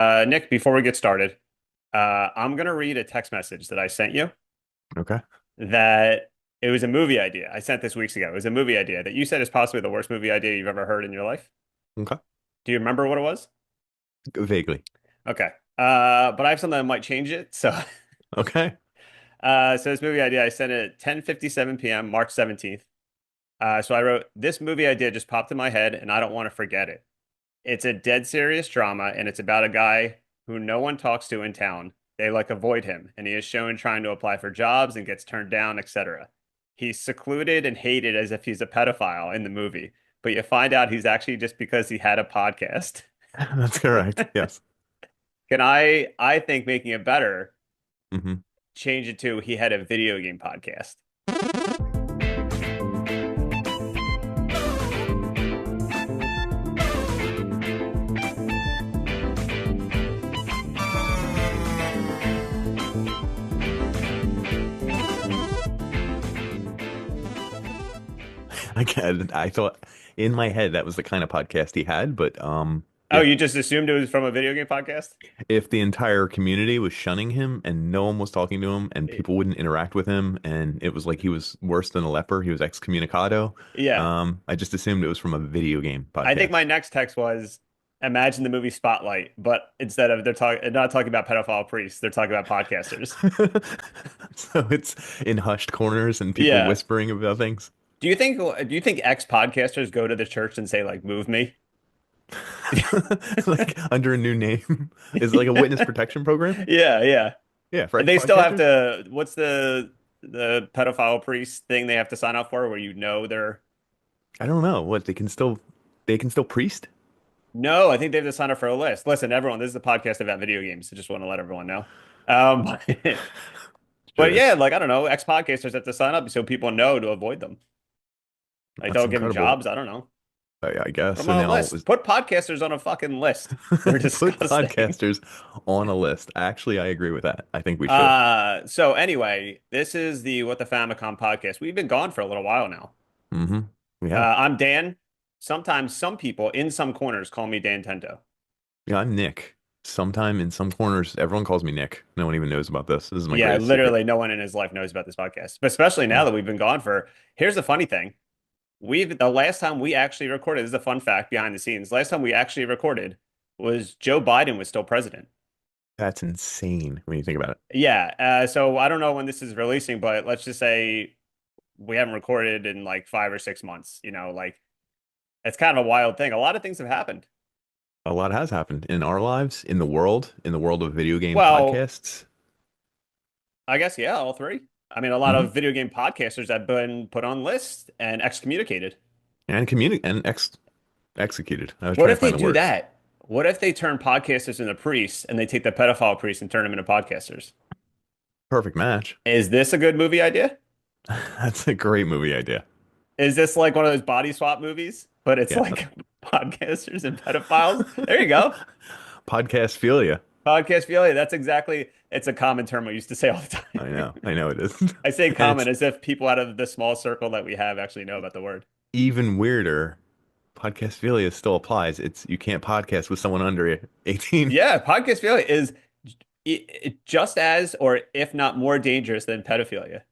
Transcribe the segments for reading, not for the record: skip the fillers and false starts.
Nick, before we get started, I'm gonna read a text message that I sent you Okay. that it was a movie idea. I sent this weeks ago. It was a movie idea that you said is possibly the worst movie idea you've ever heard in your life. Okay. Do you remember what it was? Vaguely. Okay. But I have something that might change it. So, Okay. so this movie idea, I sent it at 10:57 p.m., March 17th. So I wrote, this movie idea just popped in my head and I don't want to forget it. It's a dead serious drama, and it's about a guy who no one talks to in town. They like avoid him, and he is shown trying to apply for jobs and gets turned down, etc. He's secluded and hated as if he's a pedophile in the movie, but you find out he's actually just because he had a podcast. That's correct. Yes. Can I think making it better, hmm change it to he had a video game podcast. I thought in my head that was the kind of podcast he had, but Oh, yeah. you just assumed it was from a video game podcast? If the entire community was shunning him and no one was talking to him and people wouldn't interact with him and it was like he was worse than a leper, he was excommunicado, Yeah. I just assumed it was from a video game I think my podcast. next text was imagine the movie Spotlight, but instead of they're not talking about pedophile priests, they're talking about podcasters. So it's in hushed corners and people Yeah. whispering about things. Do you think ex podcasters go to the church and say like move me? Like under a new name. Is it like a witness protection program? Yeah, yeah. Yeah, for And they still have ex-podcasters? to what's the pedophile priest thing they have to sign up for where you know they're I don't know. What they can still priest? no, I think they have to sign up for a list. Listen, everyone, this is a podcast about video games. I just want to let everyone know. Um, but Sure. yeah, like I don't know, ex podcasters have to sign up so people know to avoid them. Like That's don't give them incredible. jobs. I don't know. I Put guess. them So on a now list. Put podcasters on a fucking list. They're put disgusting. podcasters on a list. Actually, I agree with that. I think we should. So anyway, this is the What the Famicom podcast. We've been gone for a little while now. hmm We have. I'm Dan. Sometimes some people in some corners call me Dan Tento. Yeah, I'm Nick. Sometime in some corners, everyone calls me Nick. No one even knows about this. This is my Yeah, greatest secret. literally no one in his life knows about this podcast. But especially now Yeah. that we've been gone for, here's the funny thing. The last time we actually recorded, this is a fun fact behind the scenes. Last time we actually recorded was Joe Biden was still president. That's insane when you think about it. Yeah, so I don't know when this is releasing, but let's just say we haven't recorded in like 5 or 6 months. Like it's kind of a wild thing. A lot of things have happened. A lot has happened in our lives, in the world of video game Well, podcasts. I guess yeah, all three. I mean, a lot hmm of video game podcasters have been put on lists and excommunicated. And communi and executed. I was What trying to if they find the do word. that? What if they turn podcasters into priests and they take the pedophile priests and turn them into podcasters? Perfect match. Is this a good movie idea? That's a great movie idea. Is this like one of those body swap movies, but it's Yeah. like podcasters and pedophiles? There you go. Podcast philia. Podcast failure. It's a common term I used to say all the time. I know. I know it is. I say And common it's as if people out of the small circle that we have actually know about the word. even weirder. Podcast philia still applies. It's you can't podcast with someone under 18. Yeah, podcast failure is just as, or if not more dangerous than pedophilia.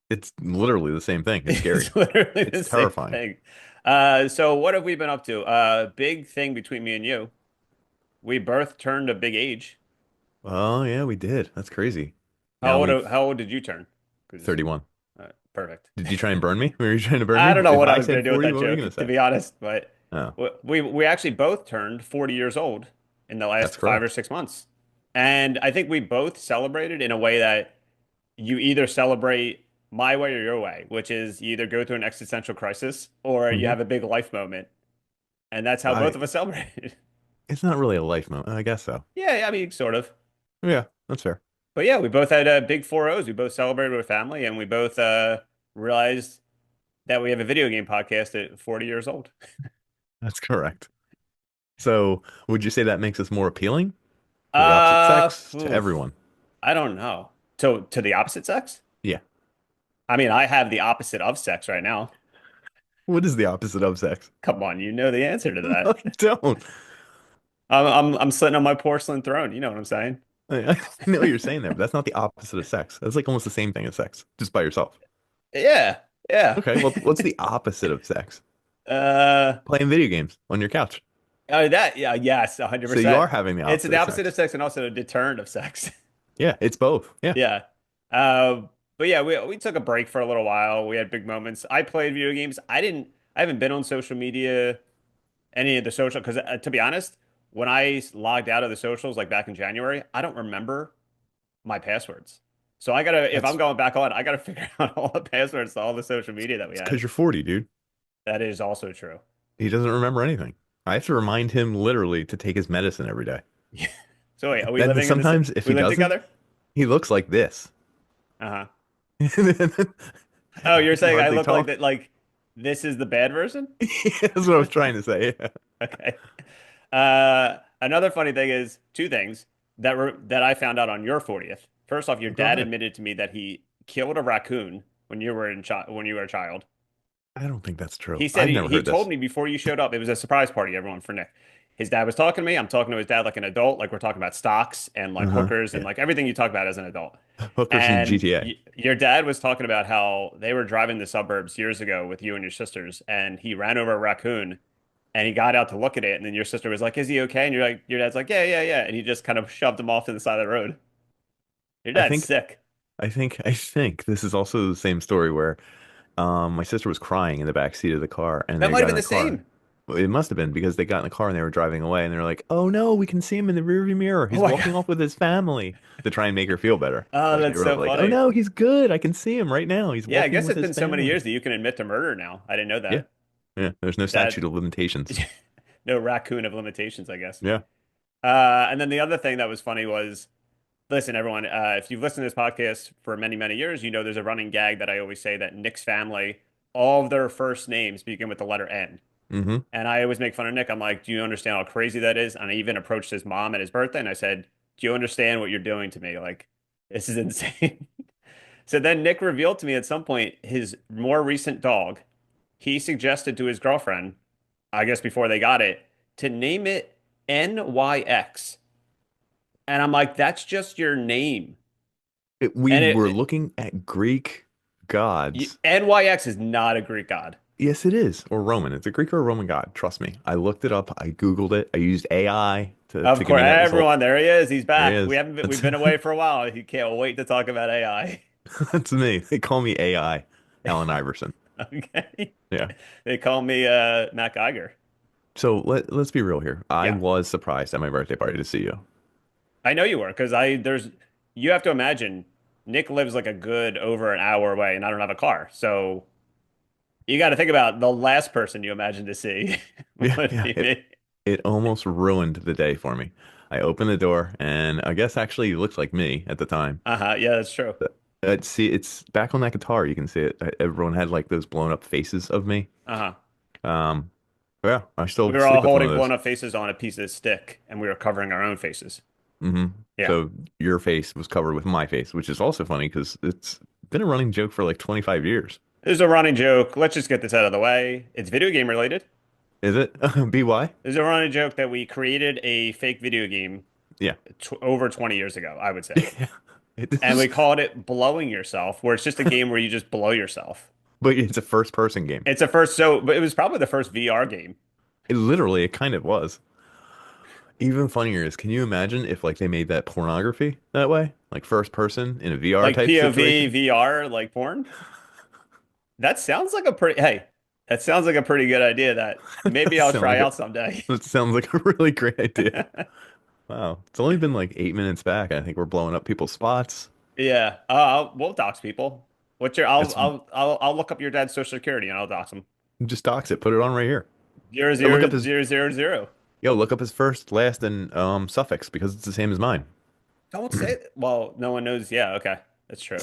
It's literally the same thing. It's scary. It's literally It's the same terrifying. thing. So what have we been up to? Big thing between me and you. We both turned a big age. Oh yeah, we did. That's crazy. How Now old, we've how old did you turn? 'Cause, 31. perfect. Did you try and burn me? Were you trying to burn I me? don't know If what I I was going said to do with 40, that what were you gonna joke, to say? be honest, but Oh, we actually both turned 40 years old in the that's last 5 or 6 months. And I think we both celebrated in a way that you either celebrate my way or your way, which is you either go through an existential crisis or you hmm have a big life moment. And that's how both I of us celebrated. it's not really a life moment. I guess so. Yeah, I mean, sort of. Yeah, that's fair. But yeah, we both had big 4-0s. We both celebrated with family and we both realized that we have a video game podcast at 40 years old. That's correct. So, would you say that makes us more appealing to the opposite Uh, sex, to oof, everyone? I don't know. To the opposite sex? Yeah. I mean, I have the opposite of sex right now. What is the opposite of sex? Come on, you know the answer to No, that. I don't. I'm sitting on my porcelain throne. You know what I'm saying? I know what you're saying there, but that's not the opposite of sex. That's like almost the same thing as sex, just by yourself. Yeah, yeah. Okay, well, what's the opposite of sex? Uh, Playing video games on your couch. oh, that, yeah, yes, So you 100%. are having the It's opposite the of opposite of sex. sex and also a deterrent of sex. Yeah, it's both. Yeah. Yeah. Uh, but yeah, we took a break for a little while. We had big moments. I played video games. I haven't been on social media, any of the social, because to be honest, when I logged out of the socials like back in January, I don't remember my passwords. So I gotta, if I'm That's going back on, I gotta figure out all the passwords to all the social media that we it's had. because you're 40, dude. That is also true. He doesn't remember anything. I have to remind him literally to take his medicine every day. So wait, are we And living in this? sometimes if We he live doesn't, together? he looks like this. Uh-huh. And then Oh, I you're can saying I hardly look like talk. that, like this is the bad version? That's what I was trying to say. Yeah. Okay. Another funny thing is two things that I found out on your 40th. First off, your Go dad ahead. admitted to me that he killed a raccoon when you were a child. I don't think that's true. He said I've never he heard told this. me before you showed up. It was a surprise party, everyone, for Nick. His dad was talking to me. I'm talking to his dad like an adult, like we're talking about stocks and like Uh-huh. hookers and Yeah. like everything you talk about as an adult. Hookers and And GTA. y your dad was talking about how they were driving the suburbs years ago with you and your sisters, and he ran over a raccoon and he got out to look at it, and then your sister was like, "Is he okay?" And you're like, your dad's like, "Yeah, yeah, yeah," and he just kind of shoved him off to the side of the road. Your I dad's think sick. I think this is also the same story where my sister was crying in the back seat of the car and That they might have got been in the the car. same. Well, it must have been because they got in the car and they were driving away and they were like, "Oh no, we can see him in the rearview mirror. Oh He's my God. walking off with his family," to try and make her feel better. Oh, Like they that's were so like, "Oh funny. no, he's good. I can see him right now. He's Yeah, I walking guess with it's his been so many family." years that you can admit to murder now. I didn't know Yeah. that. Yeah, there's no Your statute dad, of limitations. no raccoon of limitations, I guess. Yeah. And then the other thing that was funny was, listen, everyone, if you've listened to this podcast for many, many years, you know there's a running gag that I always say that Nick's family, all of their first names begin with the letter N. Mm-hmm. And I always make fun of Nick. I'm like, do you understand how crazy that is? And I even approached his mom at his birthday and I said, do you understand what you're doing to me? Like, this is insane. So then Nick revealed to me at some point his more recent dog. He suggested to his girlfriend, I guess before they got it, to name it NYX. And I'm like, that's just your name. We And were looking at Greek gods. NYX is not a Greek god. Yes, it is. Or Roman. It's a Greek or a Roman god. Trust me. I looked it up. I Googled it. I used AI Of to give course, me that result. everyone, there he is. He's There he back. is. We've That's been away for a while. He can't wait to talk about AI. that's me. They call me AI, Alan Iverson. Okay. Yeah. They call me Matt Geiger. So let's be real here. I Yeah. was surprised at my birthday party to see you. I know you were because I there's you have to imagine Nick lives like a good over an hour away and I don't have a car. So you got to think about the last person you imagine to see Yeah, would yeah. be It me. it almost ruined the day for me. I opened the door and I guess actually you looked like me at the time. Uh-huh. Yeah, that's true. See, it's back on that guitar. You can see it. Everyone had like those blown up faces of me. Uh-huh. Um, yeah, I We still were all sleep with one of holding blown those. up faces on a piece of stick and we were covering our own faces. Hmm. Yeah. So your face was covered with my face, which is also funny because it's been a running joke for like 25 years. There's a running joke. Let's just get this out of the way. It's video game related. Is it? BY? There's a running joke that we created a fake video game Yeah. tw over 20 years ago, I would say. Yeah. It And is, we called it Blowing Yourself, where it's just a game where you just blow yourself. but it's a first person game. It's a first, so, but it was probably the first VR game. It kind of was. Even funnier is, can you imagine if like they made that pornography that way? Like first person in a VR Like type POV, situation? VR, like porn. That sounds like a pretty, hey, that sounds like a pretty good idea that That maybe I'll sound try like a out someday. that sounds like a really great idea. Wow. It's only been like 8 minutes back. I think we're blowing up people's spots. Yeah. We'll dox people. What's your, It's I'll look up your dad's social security and I'll dox him. just dox it. Put it on right here. Zero, Yo, look zero, up his zero, zero, zero. look up his first, last, and suffix because it's the same as mine. Don't say it. Well, no one knows. Yeah, okay. That's true.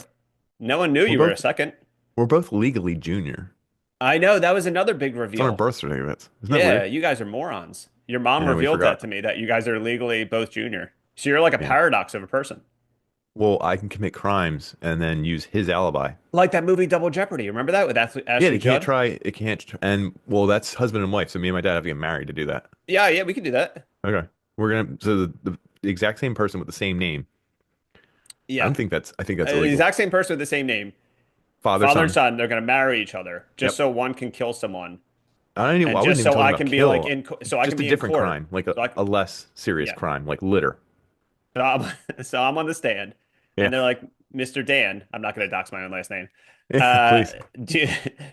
No one knew We're you were a both second. we're both legally junior. I know that was another big It's on our reveal. birth certificates. Isn't that Yeah, weird? you guys are morons. Your mom Yeah, we revealed that forgot. to me that you guys are legally both junior. So you're like a Yeah. paradox of a person. Well, I can commit crimes and then use his alibi. Like that movie Double Jeopardy. Remember that with Yeah, Ashley they can't Judd? try. And well, that's husband and wife. So me and my dad have to get married to do that. Yeah, yeah, we can do that. Okay. We're gonna so the exact same person with the same name. I Yeah. don't think that's I think that's The illegal. exact same person with the same name. Father, Father and son. son, they're going to marry each other just Yep. so one can kill someone. I And wasn't just even so talking I about can be like kill. in, so I can Just a be in different court. crime, like So I, a less serious yeah. crime, like litter. So I'm, so I'm on the stand Yeah. and they're like, Mr. Dan, I'm not going to dox my own last name. Yeah, Uh, please. do you,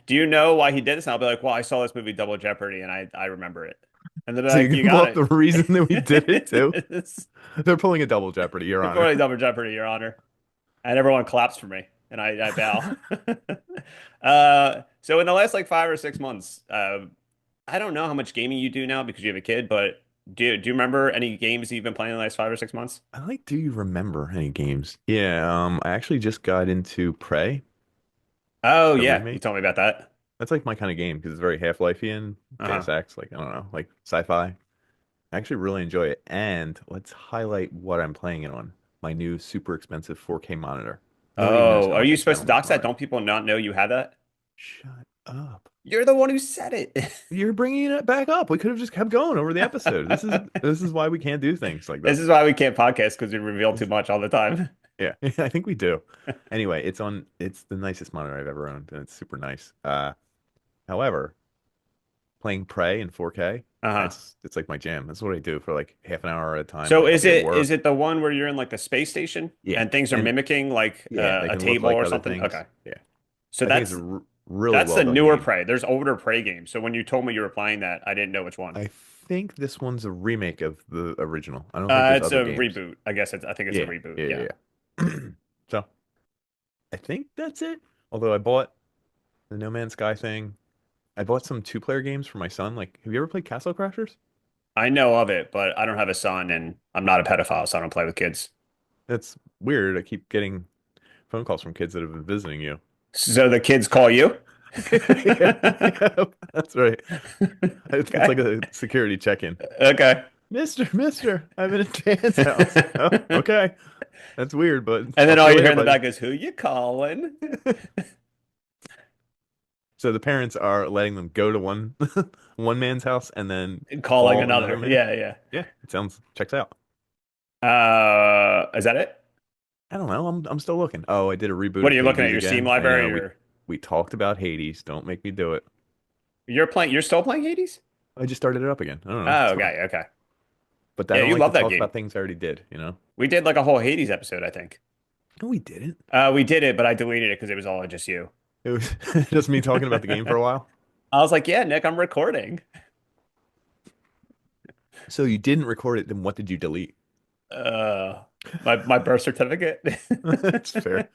do you know why he did this? And I'll be like, well, I saw this movie Double Jeopardy and I remember it. And they'll be So you like, you can pull got up the reason that we did it too. it. They're pulling a double jeopardy, Your Honor. Before Double Jeopardy, Your Honor. And everyone claps for me and I bow. So in the last like 5 or 6 months, I don't know how much gaming you do now because you have a kid, but do you remember any games that you've been playing in the last 5 or 6 months? I like, do you remember any games? Yeah, I actually just got into Prey, Oh the yeah, you remake. told me about that. That's like my kind of game because it's very Half-Lifey, Deus Uh-huh. Ex, like I don't know, like sci-fi. I actually really enjoy it. And let's highlight what I'm playing it on. My new super expensive 4K monitor. No one even knows Oh, how are much you I spent supposed to on this dox that? monitor. Don't people not know you had that? Shut up. You're the one who said it. You're bringing it back up. We could have just kept going over the episode. This is why we can't do things like This this. is why we can't podcast because we reveal too It's- much all the time. yeah, I think we do. Anyway, it's the nicest monitor I've ever owned, and it's super nice. However, playing Prey in 4K, Uh-huh. it's like my jam. That's what I do for like half an hour at a time. So Like I'll is be at is work. it the one where you're in like the space station Yeah, and things are and mimicking like yeah, they a can look table like or other something? things. Okay. Yeah, So I think it's a really that's well the done newer game. Prey. There's older Prey games. So when you told me you were playing that, I didn't know which one. I think this one's a remake of the original. I don't think there's It's other a games. reboot. I think it's a Yeah, reboot. yeah, Yeah. yeah, yeah. So I think that's it. Although I bought the No Man's Sky thing. I bought some two-player games for my son. Like, have you ever played Castle Crashers? I know of it, but I don't have a son and I'm not a pedophile, so I don't play with kids. That's weird. I keep getting phone calls from kids that have been visiting you. So the kids call you? Yeah, yeah, that's right. It's Okay. like a security check-in. Okay. Mister, I'm in a Dan's house. Oh, okay. That's weird, but And I'll then see all you you hear later, in the buddy. back is, who you calling? So the parents are letting them go to one one man's house and then And calling call another another. man. Yeah, yeah. Yeah, it sounds checks out. Is that it? I don't know. I'm still looking. Oh, I did a reboot What of are you looking at? Hades Your Steam again. I know library we or we talked about Hades. Don't make me do it. you're still playing Hades? I just started it up again. I don't know. Oh, It's fun. okay, okay. But I Yeah, don't you like to love that talk game. about things I already did, you know? We did like a whole Hades episode, I think. No, we didn't. We did it, but I deleted it because it was all just you. It was just me talking about the game for a while. I was like, yeah, Nick, I'm recording. So you didn't record it, then what did you delete? Uh, my birth certificate. That's fair.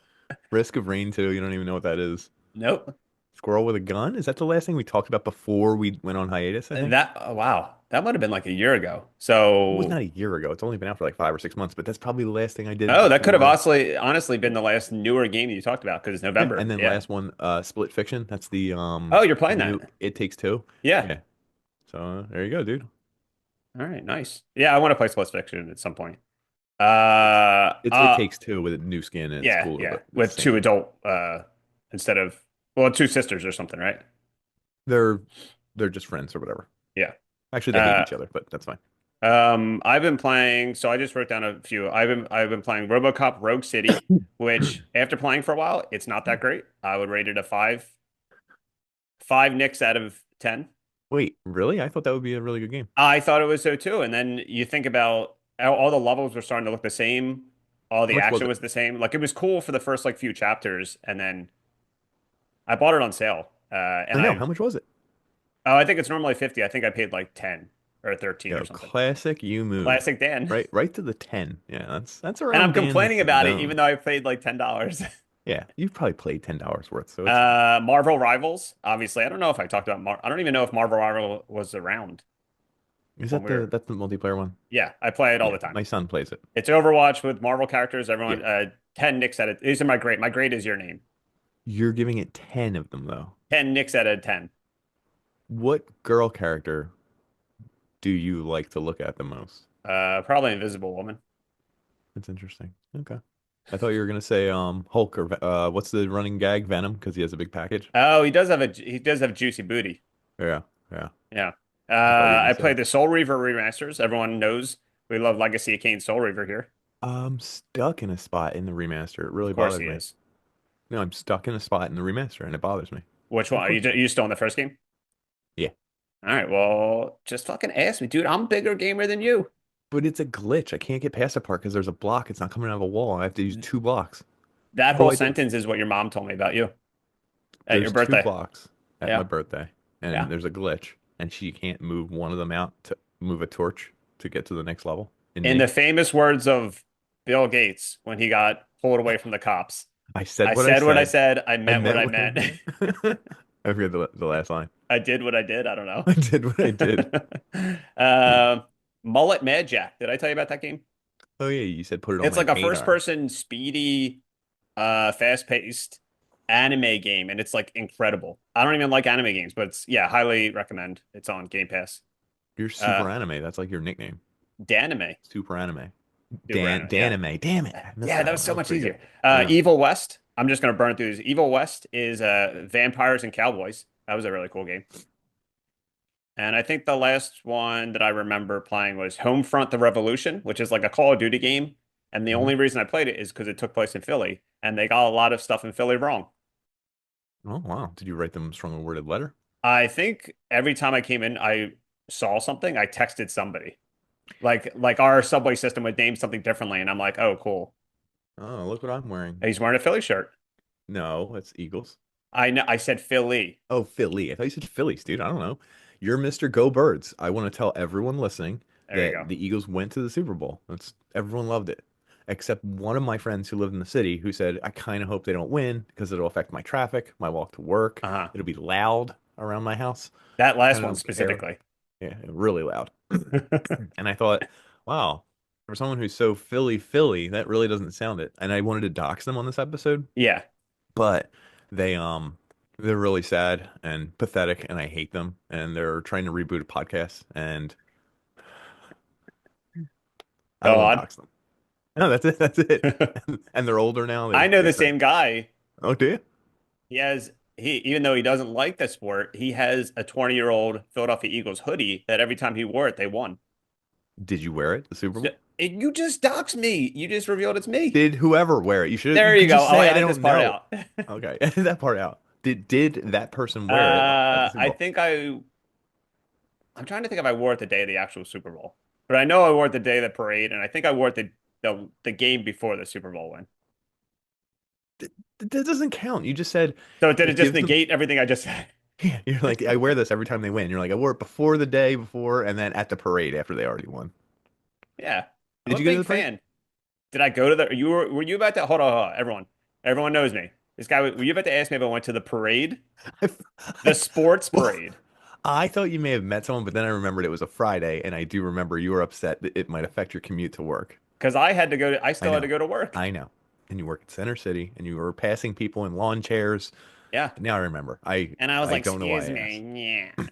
Risk of Rain 2, you don't even know what that is. Nope. Squirrel with a gun? Is that the last thing we talked about before we went on hiatus, I think? Wow, that might have been like a year ago. It was not So, a year ago. It's only been out for like 5 or 6 months, but that's probably the last thing I did oh, that could have before. honestly been the last newer game that you talked about because it's Yeah, November. and then Yeah. last one, Split Fiction. That's Oh, you're playing the new that. It Takes Two. Yeah. Yeah. So there you go, dude. All right, nice. Yeah, I want to play Split Fiction at some point. It Takes Two with a new skin and it's Yeah, cooler, yeah, but it's with the same two game. adult instead of well, two sisters or something, right? They're they're just friends or whatever. Yeah. Actually, they hate Uh, each other, but that's fine. I've been playing, so I just wrote down a few. I've been playing RoboCop Rogue City, which after playing for a while, it's not that great. I would rate it a five nicks out of 10. Wait, really? I thought that would be a really good game. I thought it was so too. And then you think about all the levels were starting to look the same. All How the much was action it? was the same. Like it was cool for the first like few chapters, and then I bought it on sale. I know. How much was it? I think it's normally 50. I think I paid like 10 or 13 or Yo, something. classic you move. Classic Dan. Right to the 10. Yeah, that's And I'm around complaining Dan's about it, even zone. though I paid like $10. Yeah, you've probably played $10 worth, so it's fine. Marvel Rivals. Obviously, I don't know if I talked about I don't even know if Marvel Rival was around Is when that we were. that's the multiplayer one? Yeah, I play it all Yeah, the time. my son plays it. It's Overwatch with Marvel characters. Yeah. Everyone, 10 nicks at it. These are my grade. My grade is your name. You're giving it 10 of them though. 10 nicks out of 10. What girl character do you like to look at the most? Probably Invisible Woman. That's interesting. Okay. I thought you were gonna say Hulk or what's the running gag? Venom, because he has a big package. Oh, he does have juicy booty. Yeah, yeah. Yeah. I thought you were gonna I say. played the Soul Reaver remasters. Everyone knows We love Legacy of Kain Soul Reaver here. I'm stuck in a spot in the remaster. It Of really course bothers he me. is. No, I'm stuck in a spot in the remaster and it bothers me. Which one? Of Are you, course it is. you still in the first game? Yeah. All right, well, just fucking ask me, dude. I'm a bigger gamer than you. But it's a glitch. I can't get past that part because there's a block. It's not coming out of a wall. I have to use two blocks. That Oh, whole I did. sentence is what your mom told me about you at your There's two birthday. blocks at my Yeah, birthday, yeah. and there's a glitch, and she can't move one of them out to move a torch to get to the next level in In the me. famous words of Bill Gates when he got pulled away from the cops, I said I what I said what I said. said. I I meant what meant I what I meant. meant. I forget the last line. I did what I did. I don't know. I did what I did. Uh, Mullet Mad Jack. Did I tell you about that game? Oh yeah, you said put it on It's my like a radar. first-person, speedy, fast-paced anime game, and it's like incredible. I don't even like anime games, but it's yeah, highly recommend. It's on Game Pass. You're Uh, super anime. That's like your nickname. Danime, Super anime. super anime. Yeah, Danime. Damn it. I missed yeah, that that was one. That so was much pretty good. easier. Yeah. Evil West. I'm just gonna burn through this. Evil West is vampires and cowboys. That was a really cool game. And I think the last one that I remember playing was Homefront: The Revolution, which is like a Call of Duty game. And the Mhm. only reason I played it is because it took place in Philly, and they got a lot of stuff in Philly wrong. Oh wow. Did you write them strongly worded letter? I think every time I came in, I saw something, I texted somebody. Like our subway system would name something differently, and I'm like, oh, cool. Oh, look what I'm wearing. He's wearing a Philly shirt. No, it's Eagles. I know I said Philly. Oh, Philly. I thought you said Phillies, dude. I don't know. You're Mr. Go Birds. I want to tell everyone listening There you that go. the Eagles went to the Super Bowl. That's everyone loved it. Except one of my friends who lived in the city who said, I kind of hope they don't win because it'll affect my traffic, my walk to work. Uh-huh. It'll be loud around my house. That I last kind of one don't care. specifically. Yeah, really loud. And I thought, wow, for someone who's so Philly, that really doesn't sound it. And I wanted to dox them on this episode, Yeah. but they they're really sad and pathetic and I hate them and they're trying to reboot a podcast and I Go don't want to on. dox them. No, that's it. That's it. And they're older now. I know They're the trying. same guy. Oh, do you? He has he even though he doesn't like the sport, he has a 20-year-old Philadelphia Eagles hoodie that every time he wore it, they won. Did you wear it, the Super So, Bowl? you just doxed me. You just revealed it's me. Did whoever wear it? You There you could go. just I'll say I edit this don't part know. out. Okay, edit that part out. Did that person wear it at the Super I Bowl? think I'm trying to think if I wore it the day of the actual Super Bowl. But I know I wore it the day of the parade, and I think I wore it the game before the Super Bowl win. That doesn't count. You just said So did it it just gives them. negate everything I just said? Yeah, you're like, I wear this every time they win. You're like, I wore it before the day before, and then at the parade after they already won. Yeah. I'm Did a you go to big the parade? fan. Did I go to the were you about to hold on, everyone. Everyone knows me. This guy were you about to ask me if I went to the parade? I, The I, sports well, parade. I thought you may have met someone, but then I remembered it was a Friday, and I do remember you were upset that it might affect your commute to work. Because I I still had to know, go to work. I know. And you work at Center City, and you were passing people in lawn chairs. Yeah. Now I remember. I And I was I like, don't know why excuse I asked. me. Yeah.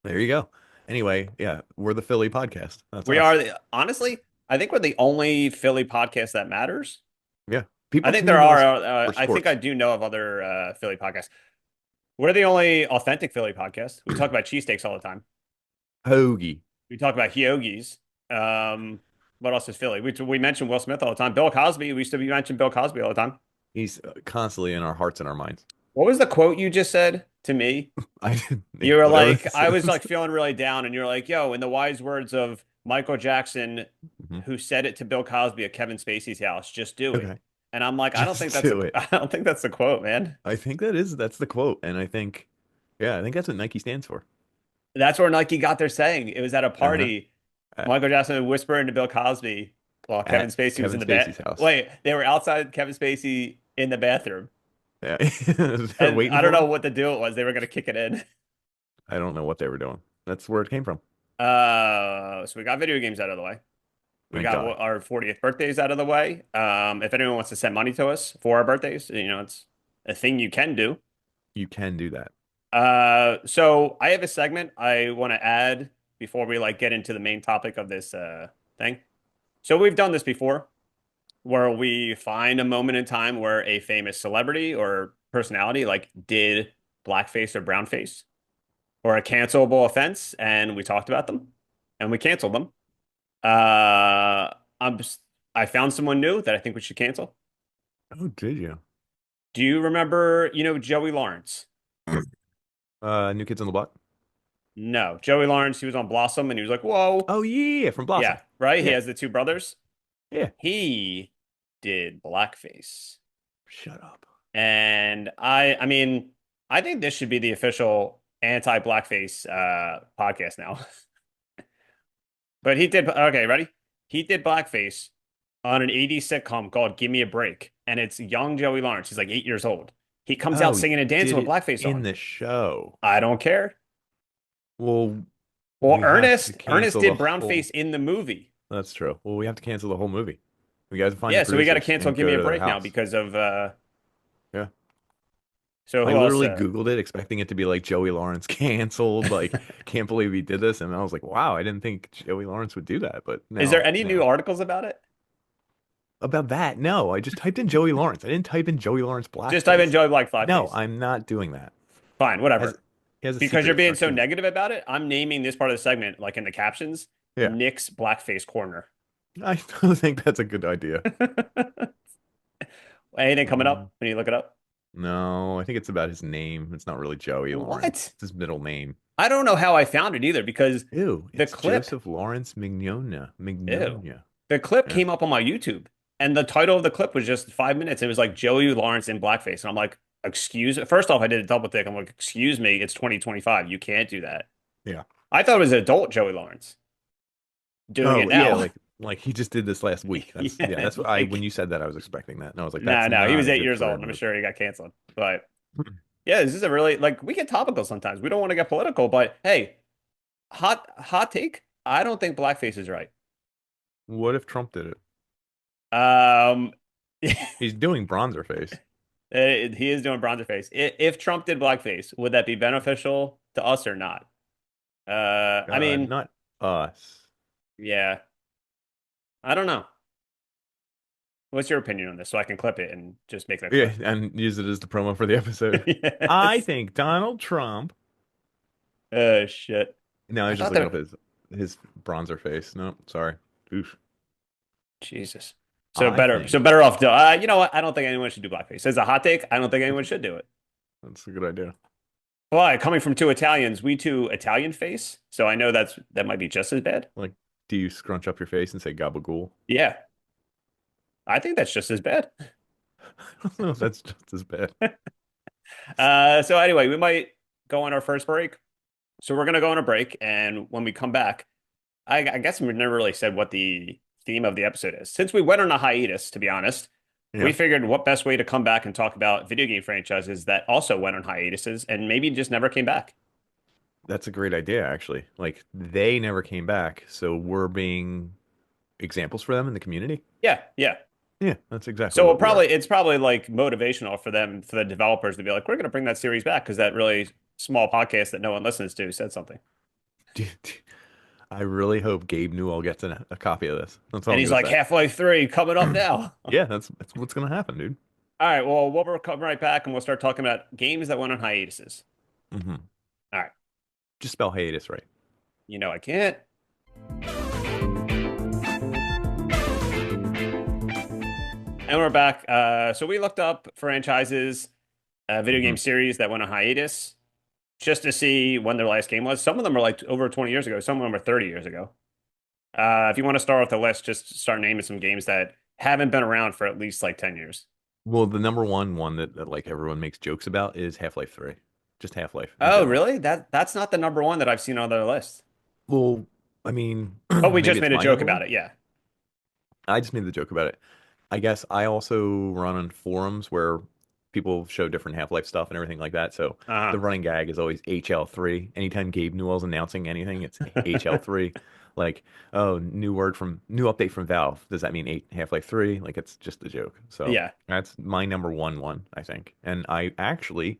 There you go. Anyway, yeah, we're the Philly podcast. That's We us. are honestly, I think we're the only Philly podcast that matters. Yeah, I people think tune there into are. us for I think I sports. do know of other Philly podcasts. We're the only authentic Philly podcast. We talk about cheesesteaks all the time. Hoagie. We talk about Hyogies. What else is Philly? We mention Will Smith all the time. Bill Cosby. We used to be mention Bill Cosby all the time. He's constantly in our hearts and our minds. What was the quote you just said to me? I You were whatever like, this I was is. like feeling really down, and you're like, yo, in the wise words of Michael Jackson, Mhm. who said it to Bill Cosby at Kevin Spacey's house, just do it. Okay, And I'm like, I don't think just that's do it. I don't think that's the quote, man. I think that's the quote, and I think, yeah, I think that's what Nike stands for. That's where Nike got their saying. It was at a Uh-huh. party. At, Michael Jackson would whisper into Bill Cosby while Kevin at Spacey was in Kevin the bed. Spacey's house. Wait, they were outside Kevin Spacey in the bathroom. Yeah, they're And waiting I don't for know him. what the deal was. They were going to kick it in. I don't know what they were doing. That's where it came from. So we got video games out of the way. We Thank got God. our 40th birthdays out of the way. If anyone wants to send money to us for our birthdays, it's a thing you can do. You can do that. So I have a segment I want to add before we get into the main topic of this thing. So we've done this before, where we find a moment in time where a famous celebrity or personality did blackface or brownface or a cancelable offense, and we talked about them and we canceled them. Uh, I'm s- I found someone new that I think we should cancel. Oh, did you? Do you remember, Joey Lawrence? New Kids on the Block? No, Joey Lawrence, he was on Blossom and he was like, "Whoa." Oh, yeah, from Blossom. Yeah, right? He Yeah, has the two brothers. yeah. He did blackface. Shut up. And I mean, I think this should be the official anti-blackface podcast now. But he did, okay, ready? He did blackface on an 80s sitcom called Give Me a Break. And it's young Joey Lawrence. He's like 8 years old. He comes out Oh, he singing and dancing did with it blackface in on. the show. I don't care. Well, Well, we have to Ernest cancel the did whole. brownface in the movie. That's true. Well, we have to cancel the whole movie. We got to find the Yeah, so we got to producers cancel and Give Me go a to their Break now house. because of Yeah. so I who else literally Googled it, expecting it to be like Joey Lawrence canceled. Like, can't believe he did this. And I was like, wow, I didn't think Joey Lawrence would do that. But Is there now, any new now. articles about it? About that, no. I just typed in Joey Lawrence. I didn't type in Joey Lawrence Just type in blackface. Joey Black No, blackface. I'm not doing that. Fine, Has whatever. he has a Because secret you're being so instructions. negative about it, I'm naming this part of the segment, like in the captions, Yeah, Nick's Blackface Corner. I still think that's a good idea. Anything coming Um, up when you look it up? no, I think it's about his name. It's not really Joey Lawrence. What? It's his middle name. I don't know how I found it either because Ew, the it's clip, Joseph Lawrence Mignonia. ew, Mignonia. the clip Yeah. came up on my YouTube and the title of the clip was just 5 minutes. It was like Joey Lawrence in blackface. And I'm like, excuse, first off, I did a double take. I'm like, excuse me, it's 2025. You can't do that. Yeah. I thought it was adult Joey Lawrence doing it Oh, yeah, now. like he just did this last week. That's yeah, Yeah, that's what I when like, you said that I was expecting that. And I was like, no, that's no, he not was a eight good years old. career And I'm move. sure he got canceled. But yeah, this is a really like we get topical sometimes. We don't want to get political, but hey, hot take. I don't think blackface is right. What if Trump did it? Um, He's doing bronzer face. he is doing bronzer face. If Trump did blackface, would that be beneficial to us or not? I mean, Not us. yeah, I don't know. What's your opinion on this so I can clip it and just make that Yeah, clear? and use it as the promo for the episode. I Yes. think Donald Trump. Oh shit. No, I I was just thought looking up that his bronzer face. No, sorry. Oof. Jesus. So I better, so think better off. You know what? I don't think anyone should do blackface. As a hot take, I don't think anyone should do it. that's a good idea. But coming from two Italians, we two Italian face. So I know that might be just as bad. Like, do you scrunch up your face and say gabagool? Yeah, I think that's just as bad. I don't know if that's just as bad. So anyway, we might go on our first break. So we're gonna go on a break, and when we come back, I guess we've never really said what the theme of the episode is. Since we went on a hiatus, to be honest, we Yeah, figured what best way to come back and talk about video game franchises that also went on hiatuses and maybe just never came back. that's a great idea, actually. Like, they never came back, so we're being examples for them in the community. Yeah, yeah. Yeah, that's exactly So what we are. it's probably like motivational for them, for the developers to be like, we're going to bring that series back because that really small podcast that no one listens to said something. I really hope Gabe Newell gets a copy of this. That's all And I'm he's gonna like, say. Half-Life 3 coming up now. All Yeah, that's what's gonna happen, dude. right, well, we'll come right back and we'll start talking about games that went on hiatuses. Hmm. All right. Just spell hiatus right. You know I can't. And we're back. So we looked up franchises, video Hmm. game series that went on hiatus just to see when their last game was. Some of them are like over 20 years ago. Some of them are 30 years ago. If you want to start with the list, just start naming some games that haven't been around for at least like 10 years. Well, the number one that like everyone makes jokes about is Half-Life 3. Just Half-Life in Oh, general. really? That's not the number one that I've seen on their list. Well, I mean, But we maybe just it's made a my joke number about one. it. Yeah. I just made the joke about it. I guess I also run on forums where people show different Half-Life stuff and everything like that. So Uh-huh. the running gag is always HL3. Anytime Gabe Newell's announcing anything, it's HL3. Like, oh, new update from Valve. Does that mean eight Half-Life 3? Like it's just a joke. So Yeah. that's my number one, I think. And I actually,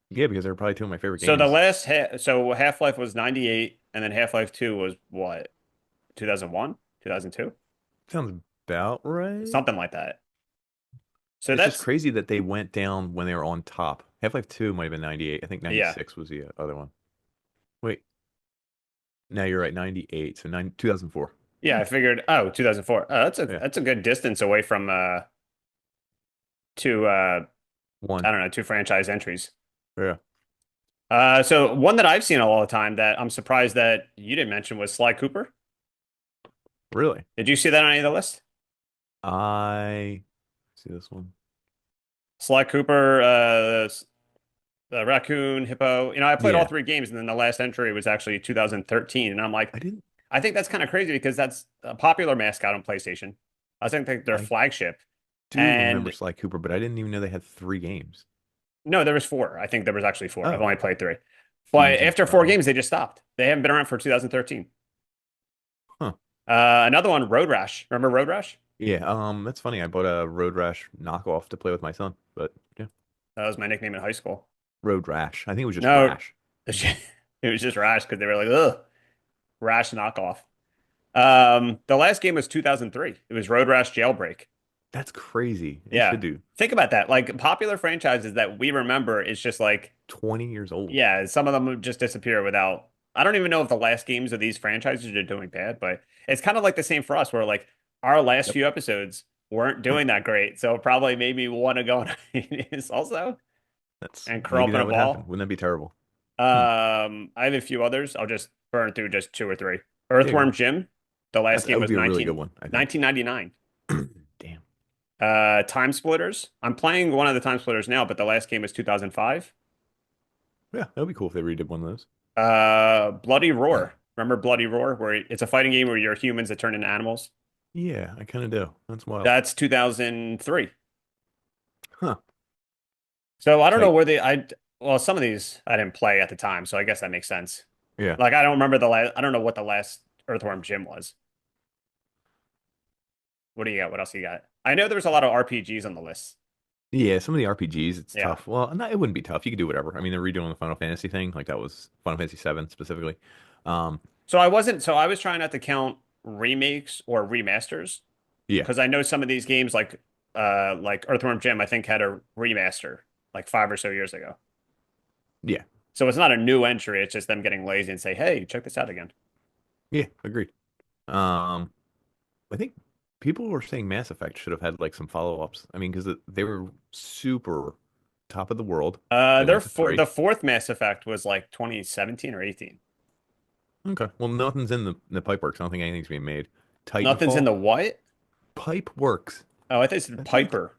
yeah, because they're probably two of my favorite So the games. last so Half-Life was 98 and then Half-Life 2 was what? 2001? 2002? Sounds about right. Something like that. So It's just that's crazy that they went down when they were on top. Half-Life 2 might have been 98. I think yeah. 96 was the other one. Wait, no, you're right. 98. So 2004. Yeah, I figured, oh, 2004. Oh, Yeah, that's a good distance away from two one. I don't know, two franchise entries. Yeah, So one that I've seen all the time that I'm surprised that you didn't mention was Sly Cooper. really. Did you see that on any of the list? I see this one. Sly Cooper, the raccoon, hippo. You know, I played all Yeah, three games, and then the last entry was actually 2013, and I'm like, I didn't. I think that's kind of crazy because that's a popular mascot on PlayStation. I think their I flagship. do remember And Sly Cooper, but I didn't even know they had 3 games. no, there was four. I think there was actually four. I've Oh, only played three. But Fusion after four Style. games, they just stopped. They haven't been around for 2013. Huh. Another one, Road Rash. Remember Road Rash? Yeah, that's funny. I bought a Road Rash knockoff to play with my son, but yeah, That was my nickname in high school. Road Rash. I think it was just No, Rash. it was just Rash because they were like, ugh, Rash knockoff. The last game was 2003. It was Road Rash Jailbreak. That's crazy. They Yeah. should do Think about that. Like popular franchises that we remember is just like, 20 years old. yeah, some of them would just disappear without. I don't even know if the last games of these franchises are doing bad, but it's kind of like the same for us, where like our last Yep. few episodes weren't doing that great. So it probably made me want to go on hiatus also That's and curl maybe up in a that would happen. ball. Wouldn't that be terrible? Hmm. I have a few others. I'll just burn through just two or three. Yeah, go Earthworm ahead. Jim. The last That game would was be a really good one, I think. 1999. Damn. Time Splitters. I'm playing one of the Time Splitters now, but the last game was 2005. Yeah, that would be cool if they redid one of those. Bloody Roar. Remember Bloody Roar, where it's a fighting game where you're humans that turn into animals? Yeah, I kind of do. That's wild. That's 2003. Huh. So I don't know Tight. where well, some of these I didn't play at the time, so I guess that makes sense. Yeah. Like I don't remember the last, I don't know what the last Earthworm Jim was. What do you got? What else you got? I know there's a lot of RPGs on the list. Yeah, some of the RPGs, it's Yeah. tough. Well, no, it wouldn't be tough. You could do whatever. I mean, they're redoing the Final Fantasy thing. Like that was Final Fantasy 7 specifically. Um, So I was trying not to count remakes or remasters yeah. because I know some of these games like Earthworm Jim I think had a remaster like 5 or so years ago. Yeah. So it's not a new entry, it's just them getting lazy and say, "Hey, check this out again." Yeah, agreed. Um, I think people were saying Mass Effect should have had like some follow-ups. I mean, because they were super top of the world. They went to The 3. fourth Mass Effect was like 2017 or 18. Okay. Well, nothing's in the pipe works. I don't think anything's being made. Nothing's in Titanfall, the what? pipe works. Oh, I think it's That's like Piper.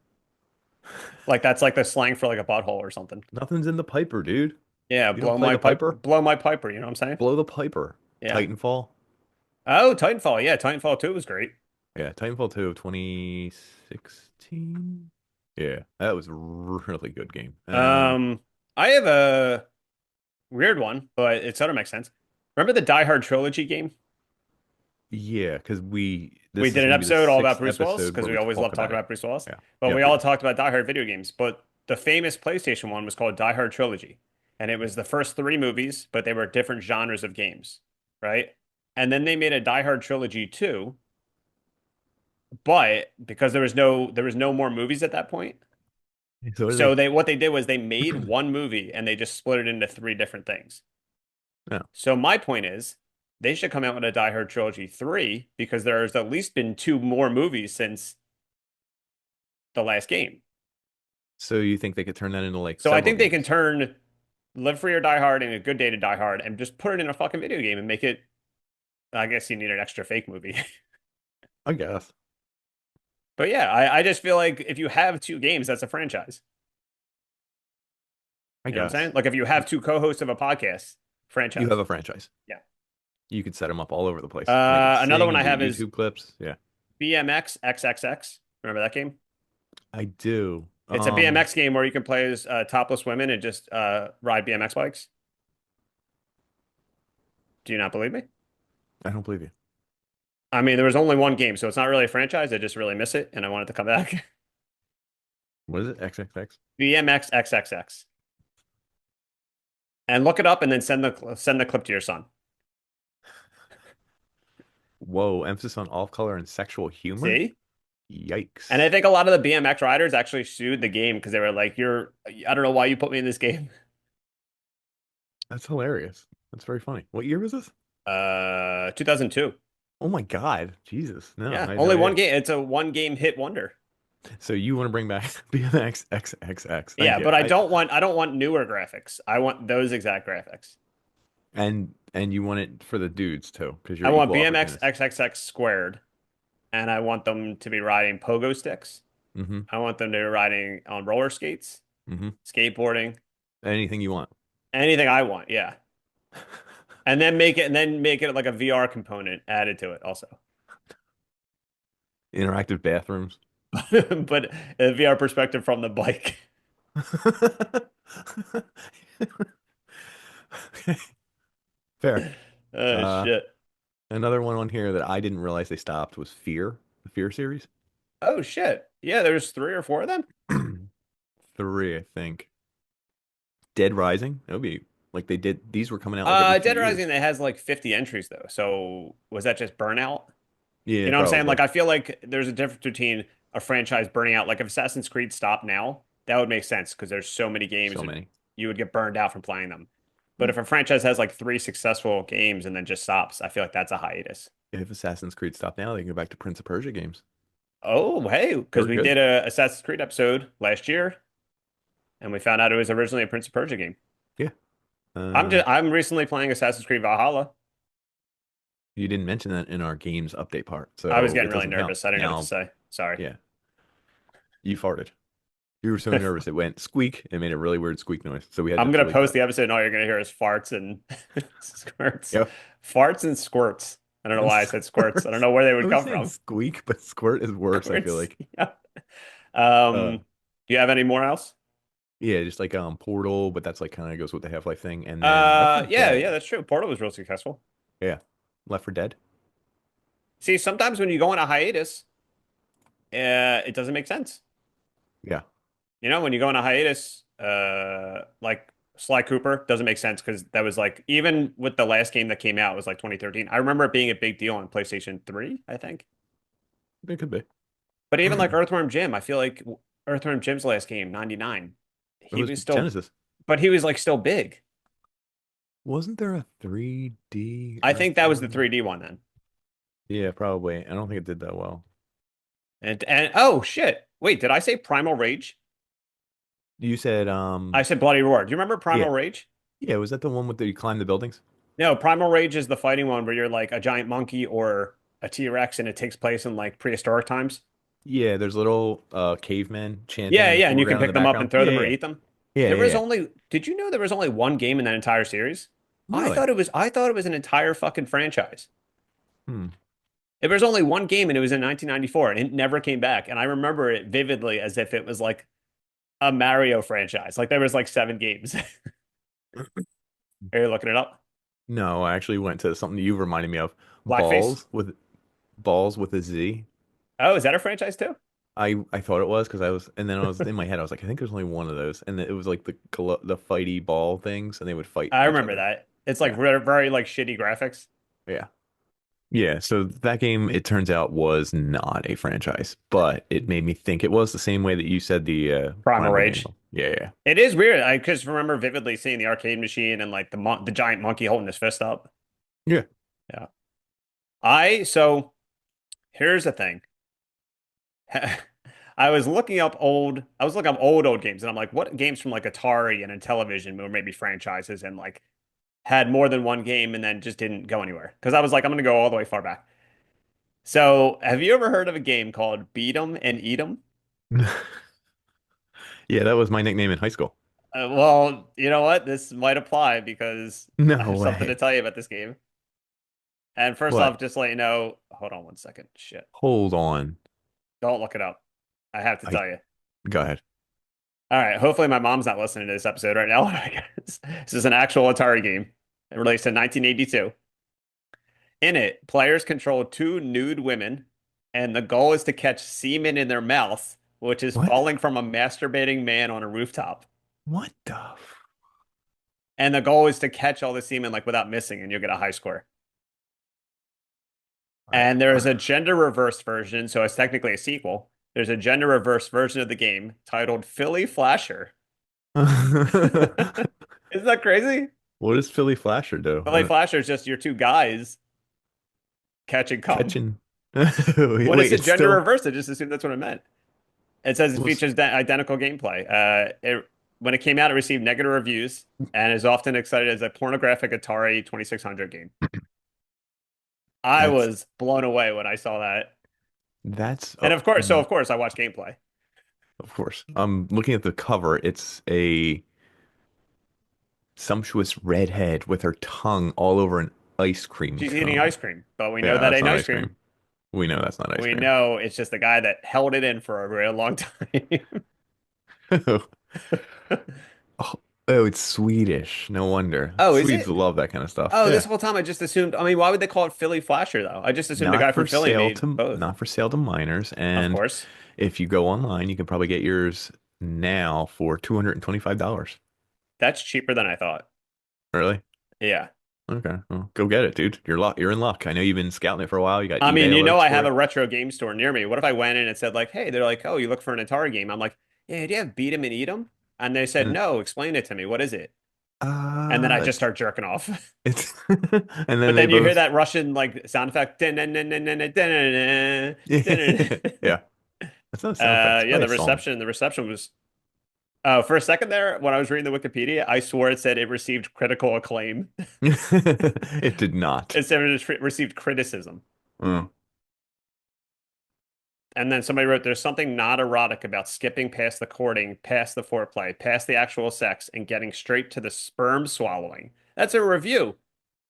Like that's like the slang for like a butthole or something. nothing's in the piper, dude. Yeah, You don't play the piper? blow my piper, you know what I'm saying? Blow the piper. Yeah. Titanfall. Oh, Titanfall. Yeah, Titanfall 2 was great. Yeah, Titanfall 2 of 2016. Yeah, that was a really good game. Um, I have a weird one, but it sort of makes sense. Remember the Die Hard trilogy game? Yeah, because We this did is an going to be the episode all about sixth Bruce Willis episode because where we we always talk love about talking it. about Bruce Willis. Yeah. But we Yep, all yep. talked about Die Hard video games. But the famous PlayStation one was called Die Hard Trilogy. And it was the first three movies, but they were different genres of games, right? And then they made a Die Hard Trilogy 2, but because there was no more movies at that point. So what So are they what they did was they made one movie and they just split it into three different things. Yeah. So my point is, they should come out with a Die Hard Trilogy 3 because there's at least been two more movies since the last game. So you think they could turn that into like So I several think they can games? turn Live Free or Die Hard and A Good Day to Die Hard and just put it in a fucking video game and make it. I guess you need an extra fake movie. I guess. But yeah, I just feel like if you have two games, that's a franchise. I You know what I'm saying? guess. Like if you have two co-hosts of a podcast, You have franchise. a franchise. Yeah. You could set them up all over the place. They could Another sing one and I do have is YouTube clips. Yeah, BMX XXX. Remember that game? I do. It's a BMX game where you can play as topless women and just ride BMX bikes. Do you not believe me? I don't believe you. I mean, there was only one game, so it's not really a franchise. I just really miss it, and I wanted to come back. What is it? XXX? BMX XXX. And look it up, and then send the clip to your son. Whoa, emphasis on off color and sexual humor? See? And Yikes. I think a lot of the BMX riders actually sued the game because they were like, "You're, I don't know why you put me in this game." That's hilarious. That's very funny. What year was this? 2002. Oh my God, Jesus! No, Yeah, I had no only one idea. game. It's a one game hit wonder. So you want to bring back BMX XXX? Thank Yeah, you. but I don't want newer graphics. I want those exact graphics. And you want it for the dudes too, because I you're want equal BMX opportunists. XXX squared, and I want them to be riding pogo sticks. Mm-hmm. I want them to be riding on roller skates, Mm-hmm. skateboarding, Anything you want. anything I want. Yeah, and then make it like a VR component added to it also, Interactive bathrooms. but a VR perspective from the bike. Okay, fair. Oh Uh, shit. Another one on here that I didn't realize they stopped was Fear, the Fear series. Oh shit. Yeah, there's three or four of them. Three, I think. Dead Rising. That would be like they did. These were coming out like every few Dead Rising years. that has like 50 entries though. So was that just Burnout? Yeah, You know what I'm saying? probably. Like I feel like there's a difference between a franchise burning out. Like if Assassin's Creed stopped now, that would make sense because there's so many games So that many. you would get burned out from playing them. But if a franchise has like three successful games and then just stops, I feel like that's a hiatus. If Assassin's Creed stopped now, they can go back to Prince of Persia games. Oh, hey, They because were we good. did a Assassin's Creed episode last year and we found out it was originally a Prince of Persia game. Yeah. I'm recently playing Assassin's Creed Valhalla. You didn't mention that in our games update part, I was so getting it really doesn't count. nervous. I didn't know what to Now, say. Sorry. yeah, you farted. You were so nervous it went squeak. It made a really weird squeak noise, so we had to I'm gonna delete post that. the episode and all you're gonna hear is farts and squirts. Yep. Farts and squirts. I don't know why I said squirts. I don't know where they I would was come saying from. squeak, but squirt is worse, I feel Squirts. like. Yeah. Uh, Do you have any more else? yeah, just like Portal, but that's like kind of goes with the Half-Life thing. And then Left 4 Yeah, Dead. that's true. Portal was real successful. Yeah. Left 4 Dead. See, sometimes when you go on a hiatus, it doesn't make sense. Yeah. You know, when you go on a hiatus, like Sly Cooper doesn't make sense because that was like even with the last game that came out, it was like 2013. I remember it being a big deal on PlayStation 3, I think. It could be. But even like Earthworm Jim, I feel like Earthworm Jim's last game, 99, It he was was still, Genesis. but he was like still big. Wasn't there a 3D I think that was the Earthworm? 3D one then. Yeah, probably. I don't think it did that well. And oh shit. Wait, did I say Primal Rage? You said I said Bloody Roar. Do you remember yeah. Primal Rage? Yeah, was that the one with the you climb the buildings? No, Primal Rage is the fighting one where you're like a giant monkey or a T-Rex and it takes place in like prehistoric times. Yeah, there's little cavemen chanting Yeah, in the yeah, and you can foreground in the pick them up and background. throw Yeah, them or yeah, eat them. yeah, There yeah, was yeah. only, did you know there was only one game in that entire series? Really? I thought it was an entire fucking franchise. Hmm. There was only one game and it was in 1994 and it never came back. And I remember it vividly as if it was like a Mario franchise. Like there was like seven games. Are you looking it up? No, I actually went to something you reminded me of. Blackface? Balls with a Z. Oh, is that a franchise too? I thought it was because I was, and then I was in my head I was like, I think there's only one of those, and it was like the fighty ball things, and they would fight I each remember other. that. It's like Yeah, very, very like shitty graphics. yeah. Yeah, so that game, it turns out, was not a franchise, but it made me think it was the same way that you said the Primal Primal game. Rage. Yeah, yeah, It is weird. I just remember vividly seeing the arcade machine and like the giant monkey holding his fist up. yeah. Yeah. So here's the thing. I was looking up old games and I'm like, what games from like Atari and Intellivision or maybe franchises and like had more than one game and then just didn't go anywhere. Because I was like, I'm gonna go all the way far back. So have you ever heard of a game called Beat 'em and Eat 'em? Yeah, that was my nickname in high school. Well, you know what? This might apply because I No have something to way. tell you about this game. And first What? off, just to let you know, hold on one second. Shit. Hold on. Don't look it up. I have to I tell you. Go ahead. All right. Hopefully my mom's not listening to this episode right now. This is an actual Atari game. It released in 1982. In it, players control two nude women, and the goal is to catch semen in their mouth, which is What? falling from a masturbating man on a rooftop. What the f And the goal is to catch all the semen like without missing, and you'll get a high score. And there is a gender reversed version, so it's technically a sequel. There's a gender reversed version of the game titled Philly Flasher. Isn't that crazy? What does Philly Flasher do? Philly Flasher is just your two guys catching cum. Catching. When it Wait, said it's gender still reversed, I just assumed that's what it meant. It says it was features identical gameplay. When it came out, it received negative reviews and is often cited as a pornographic Atari 2600 game. I that's was blown away when I saw that. that's And of course, I watched gameplay. of course. I'm looking at the cover. It's a sumptuous redhead with her tongue all over an ice cream She's eating cone. ice cream, but we know Yeah, that that's ain't not ice ice cream. cream. We know that's not ice We cream. know it's just the guy that held it in for a real long time. Oh, oh, it's Swedish. No wonder. Oh, is Swedes it? love that kind of stuff. Oh, this Yeah. whole time I just assumed. I mean, why would they call it Philly Flasher though? I just assumed the guy from Philly made both. Not for sale to minors. Of And course, if you go online, you can probably get yours now for $225. that's cheaper than I thought. Really? Yeah. Okay. Well, go get it, dude. You're in luck. I know you've been scouting it for a while. You got I mean, eBay you know, alerts I for have it. a retro game store near me. What if I went in and said like, "Hey," they're like, "Oh, you look for an Atari game?" I'm like, "Yeah, do you have Beat 'em and Eat 'em?" And they said, And "No, explain it to me. What is it?" And then I just it's start jerking off. it's and then But they then you hear both that Russian like sound effect. yeah. That's not a sound effect. It's Yeah, probably a song. the reception was. Oh, for a second there, when I was reading the Wikipedia, I swore it said it received critical acclaim. It did not. It said it received criticism. Oh. And then somebody wrote, "There's something not erotic about skipping past the courting, past the foreplay, past the actual sex, and getting straight to the sperm swallowing." That's a review.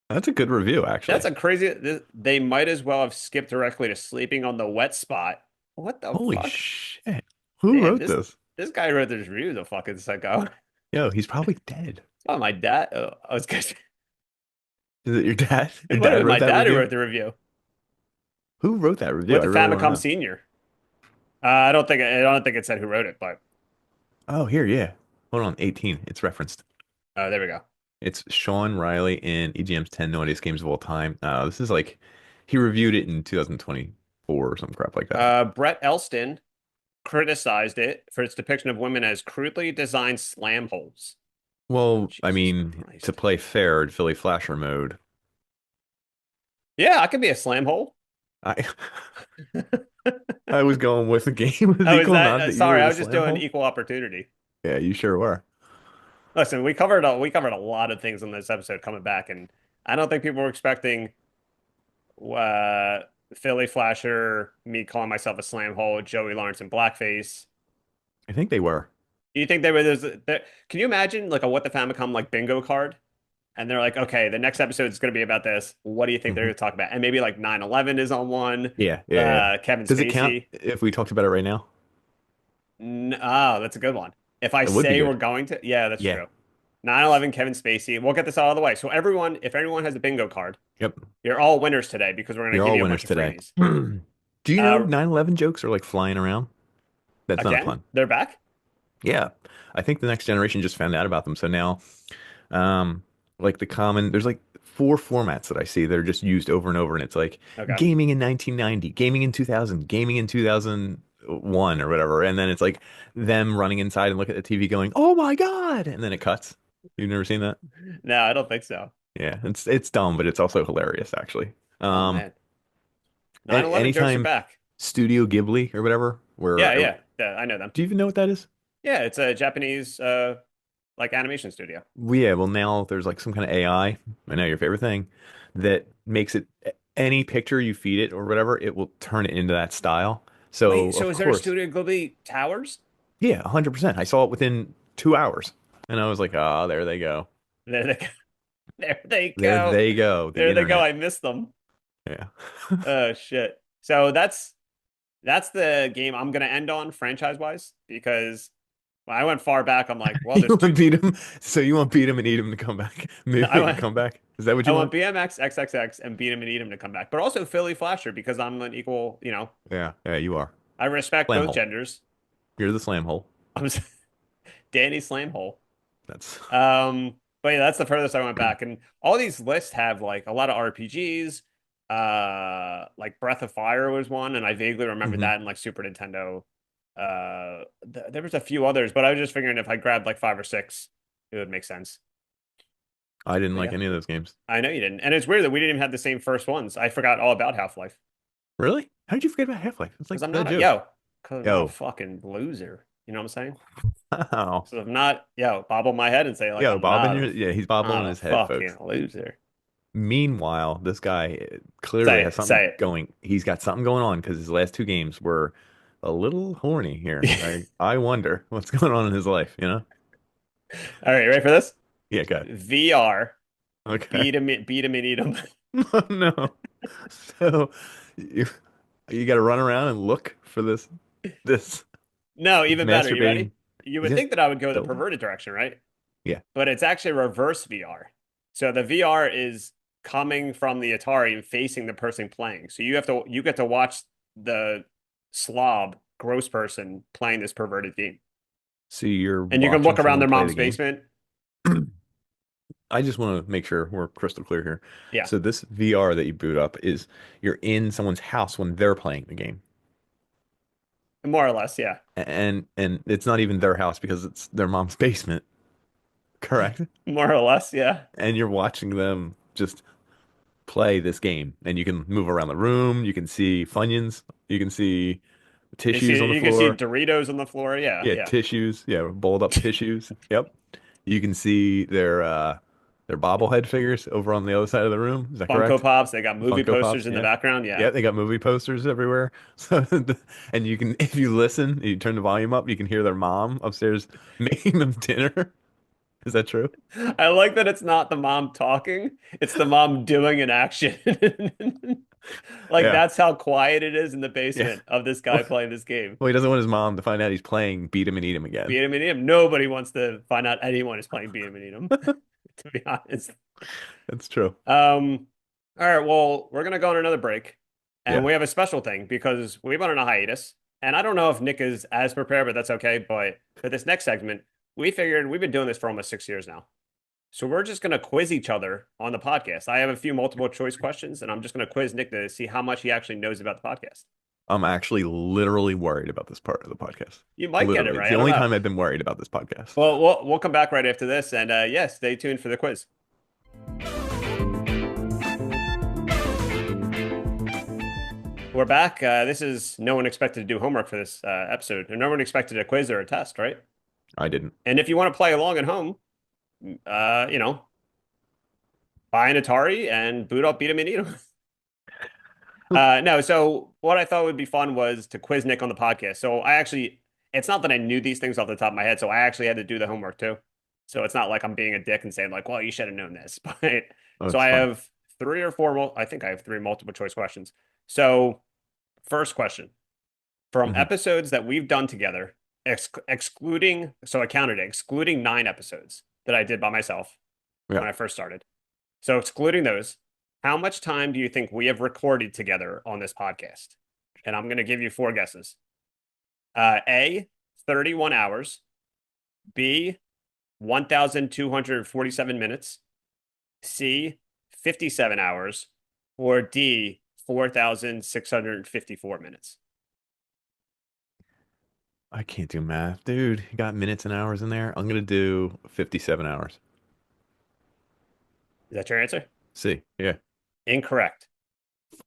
That's a good review, That's actually. a crazy. They might as well have skipped directly to sleeping on the wet spot. What the Holy fuck? shit. Who Man, wrote this? this guy wrote this review. The fucking psycho. Yo, he's probably dead. Oh, my dad. Oh, I was gonna say, Is it your dad? Your it would have dad been my wrote that dad who review? wrote the review Who wrote that review? with I the really want to Famicom know. Senior. I don't think it said who wrote it, but Oh, here, yeah. Hold on, 18. It's referenced. there we go. It's Sean Riley in EGM's 10 Naughtiest Games of All Time. This is like, he reviewed it in 2024 or some crap like that. Brett Elston criticized it for its depiction of women as crudely designed slam holes. Well, I Jesus mean, to Christ. play fair in Philly Flasher mode, Yeah, I could be a slam hole. I I was going with the game with Oh, is equal that nod that you sorry, were I the was just slam doing hole. equal opportunity. Yeah, you sure were. Listen, we covered a lot of things in this episode coming back, and I don't think people were expecting uh Philly Flasher, me calling myself a slam hole, Joey Lawrence in blackface. I think they were. Do you think they were can you imagine like a what the Famicom like bingo card? And they're like, okay, the next episode is going to be about this. What do you think they're Hmm. going to talk about? And maybe like 9/11 is on one. Yeah, yeah, yeah. Kevin Does it count Spacey. if we talked about it right now? Oh, that's a good one. If I It would be say we're good. going to, yeah, that's Yeah. true. 9/11, Kevin Spacey. We'll get this out of the way. So everyone, if everyone has a bingo card, Yep. you're all winners today because we're going to You're give all you a winners bunch of today. freebies. Do you know Uh, 9/11 jokes are like flying around? That's not a Again, pun. they're back. Yeah. I think the next generation just found out about them. So now, um, like there's like four formats that I see that are just used over and over. And it's like Okay. gaming in 1990, gaming in 2000, gaming in 2001 or whatever. And then it's like them running inside and looking at the TV going, "Oh my God." And then it cuts. You've never seen that? No, I don't think so. Yeah. It's dumb, but it's also hilarious, actually. Oh Um, man, and 9/11 jokes are anytime back. Studio Ghibli or whatever, Yeah, where, yeah, yeah, I know them. do you even know what that is? Yeah, it's a Japanese like animation studio. Well, yeah, well now there's like some kind of AI, I know your favorite thing, that makes it any picture you feed it or whatever, it will turn it into that style. So Wait, so of is there a course, Studio Ghibli Towers? yeah, 100%. I saw it within 2 hours, and I was like, ah, there they go, There they go. There they there go. they go, the There they go. internet. I missed them. Yeah. Oh shit. So that's the game I'm gonna end on franchise wise because when I went far back, I'm like, well, You there's want two. beat him, so you want beat him and eat him to come back, I maybe want come back. Is that what I you want want? BMX XXX and Beat 'em and Eat 'em to come back, but also Philly Flasher because I'm an equal. Yeah, yeah, you are. I respect Slam both hole. genders. You're the slam hole. I'm Danny Slamhole. That's But yeah, that's the furthest I went back. And all these lists have like a lot of RPGs. Like Breath of Fire was one, and I vaguely remember Mhm. that in like Super Nintendo. There was a few others, but I was just figuring if I grabbed like five or six, it would make sense. I didn't But like yeah, any of those games. I know you didn't. And it's weird that we didn't even have the same first ones. I forgot all about Half-Life Really? How did you forget about Half-Life? It's like because I'm the not a joke. yo, because I'm not a Yo, fucking loser. You know what I'm saying? wow. So I'm not yo, bobble my head and say like Yo, yeah, he's bobbling not a his head, fucking folks. loser. Meanwhile, this guy clearly Say has it, say something it. going. He's got something going on because his last two games were a little horny here. I wonder what's going on in his life, you know? All right, ready for this? Yeah, good. VR, Okay. beat 'em and eat 'em. No. So you you got to run around and look for this No, even better. You ready? masturbating. You He's would gonna think that I would go the dildo. perverted direction, right? Yeah. But it's actually reverse VR. So the VR is coming from the Atari and facing the person playing. So you get to watch the slob gross person playing this perverted game. So you're And you can watching look around someone their play the mom's game. basement. I just want to make sure we're crystal clear here. Yeah, So this VR that you boot up is you're in someone's house when they're playing the game. more or less, yeah. And it's not even their house because it's their mom's basement, correct? More or less, yeah. And you're watching them just play this game, and you can move around the room. You can see Funyuns. You can see tissues on the You can see floor. Doritos on the floor. Yeah, Yeah, yeah. tissues. Yeah, bowled up tissues. Yep. You can see their bobblehead figures over on the other side of the room. Is that Funko correct? Pops. They got movie Funko posters Pops. in the Yeah. background. Yeah. Yeah, they got movie posters everywhere. So, and you can, if you listen, you turn the volume up, you can hear their mom upstairs making them dinner. Is that true? I like that it's not the mom talking, it's the mom doing an action. Like Yeah. that's how quiet it is in the Yeah. basement of this guy Well, playing this game. he doesn't want his mom to find out he's playing Beat 'em and Eat 'em again. Beat him and eat him. Nobody wants to find out anyone is playing beat him and eat him, to be honest. That's true. All right, well, we're gonna go on another break, and Yeah. we have a special thing because we went on a hiatus, and I don't know if Nick is as prepared, but that's okay. But for this next segment, we figured we've been doing this for almost 6 years now. So we're just going to quiz each other on the podcast. I have a few multiple choice questions, and I'm just going to quiz Nick to see how much he actually knows about the podcast. I'm actually literally worried about this part of the podcast. You might get it Literally. It's right. the I don't only know. time I've been worried about this podcast. Well, we'll come back right after this, and yeah, stay tuned for the quiz. We're back. This is no one expected to do homework for this episode, and no one expected a quiz or a test, right? I didn't. And if you want to play along at home, you know, buy an Atari and boot up, beat 'em and eat 'em. No, so what I thought would be fun was to quiz Nick on the podcast. So I actually, it's not that I knew these things off the top of my head, so I actually had to do the homework too. So it's not like I'm being a dick and saying like, well, you should have known this. But Oh, so it's I fine. have three or four, I think I have three multiple choice questions. So first question, from Hmm. episodes that we've done together, excluding, so I counted it, excluding 9 episodes that I did by myself Yeah. when I first started. So excluding those, how much time do you think we have recorded together on this podcast? And I'm going to give you four guesses. A, 31 hours. B, 1,247 minutes. C, 57 hours. Or D, 4,654 minutes. I can't do math. Dude, you got minutes and hours in there. I'm gonna do 57 hours. Is that your answer? See. Yeah. Incorrect.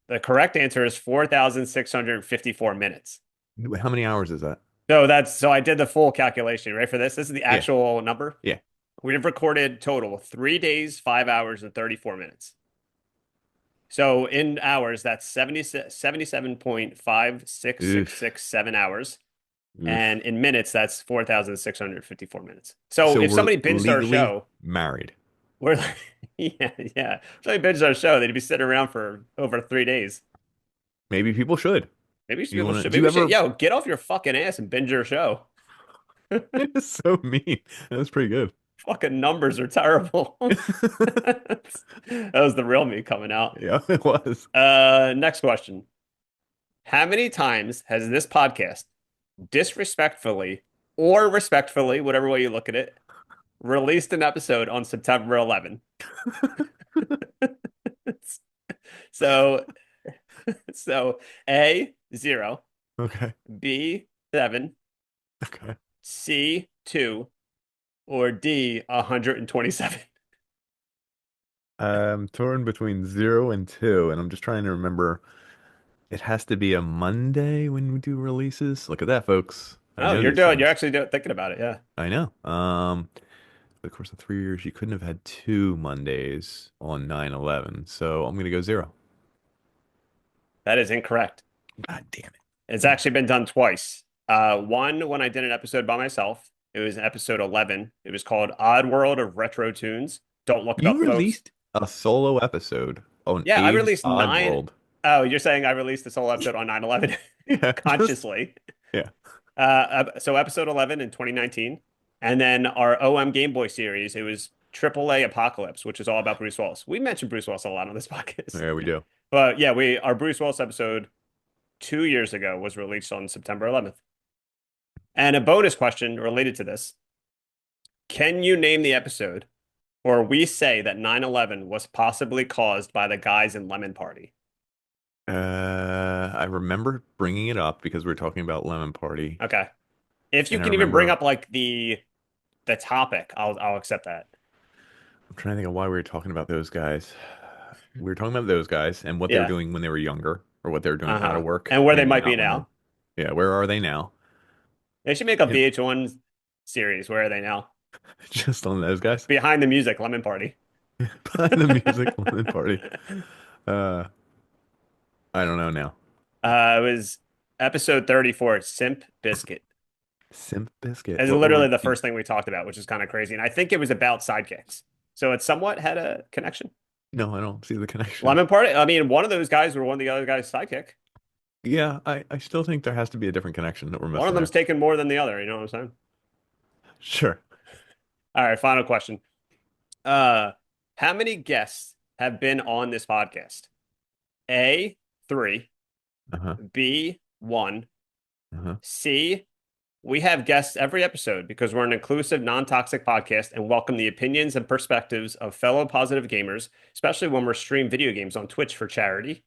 The correct answer is 4,654 minutes. How many hours is that? So I did the full calculation. Right for this? This is the Yeah. actual number. Yeah. We have recorded total 3 days, 5 hours, and 34 minutes. So in hours, that's 77.5666 Oof. 7 hours. Oof. And in minutes, that's 4,654 minutes. So So if we're somebody binged our legally show, married. we're like, yeah, yeah. If somebody binged our show, they'd be sitting around for over 3 days. Maybe people should. Maybe You people wanna should, do maybe you we should, ever yo, get off your fucking ass and binge your show. It's so mean. That's pretty good. Fucking numbers are terrible. That was the real me coming out. Yeah, it was. Next question. How many times has this podcast disrespectfully or respectfully, whatever way you look at it, released an episode on September 11? So, so A, 0, Okay. B, 7, Okay. C, 2, or D, 127. I'm torn between 0 and 2, and I'm just trying to remember. It has to be a Monday when we do releases. Look at that, folks. I Oh, know these you're things. actually thinking about it. Yeah. I know. Of course, in 3 years, you couldn't have had two Mondays on 9/11. So I'm gonna go 0. That is incorrect. God damn it. It's actually been done twice. One when I did an episode by myself. It was episode 11. It was called Odd World of Retro Tunes. Don't look it You up, folks. released a solo episode on Yeah, I Abe's released Odd nine. World. Oh, you're saying I released this whole episode on 9/11 Yeah, just consciously. yeah. So episode 11 in 2019. And then our OM Game Boy series, it was AAA Apocalypse, which is all about Bruce Willis. We mentioned Bruce Willis a lot on this podcast. There we do. But yeah, our Bruce Willis episode 2 years ago was released on September 11th. And a bonus question related to this. Can you name the episode where we say that 9/11 was possibly caused by the guys in Lemon Party? I remember bringing it up because we were talking about Lemon Party, Okay. If you and I can even bring remember up like the topic, I'll accept that. I'm trying to think of why we were talking about those guys. We were talking about those guys and what they were Yeah. doing when they were younger, or what they were doing out of Uh-huh. work, And where they maybe might be not when they're. now. Yeah, where are they now? They should make a And VH1 series. Where are they now? just on those guys. Behind the music, Lemon Party. Behind the music Lemon Party. Uh, I don't know now. It was episode 34, Simp Biscuit. Simp Biscuit. It's What were literally the first thing we talked about, which is kind of crazy. And I think it was about sidekicks. So it somewhat had a connection. No, I don't see the connection. Lemon Party, I mean, one of those guys were one of the other guys' sidekick. Yeah, I still think there has to be a different connection that we're One of missing them's there. taken more than the other. You know what I'm saying? Sure. All right, final question. Uh, how many guests have been on this podcast? A, three, Uh-huh. B, one, Uh-huh. C, we have guests every episode because we're an inclusive, non-toxic podcast and welcome the opinions and perspectives of fellow positive gamers, especially when we're streaming video games on Twitch for charity.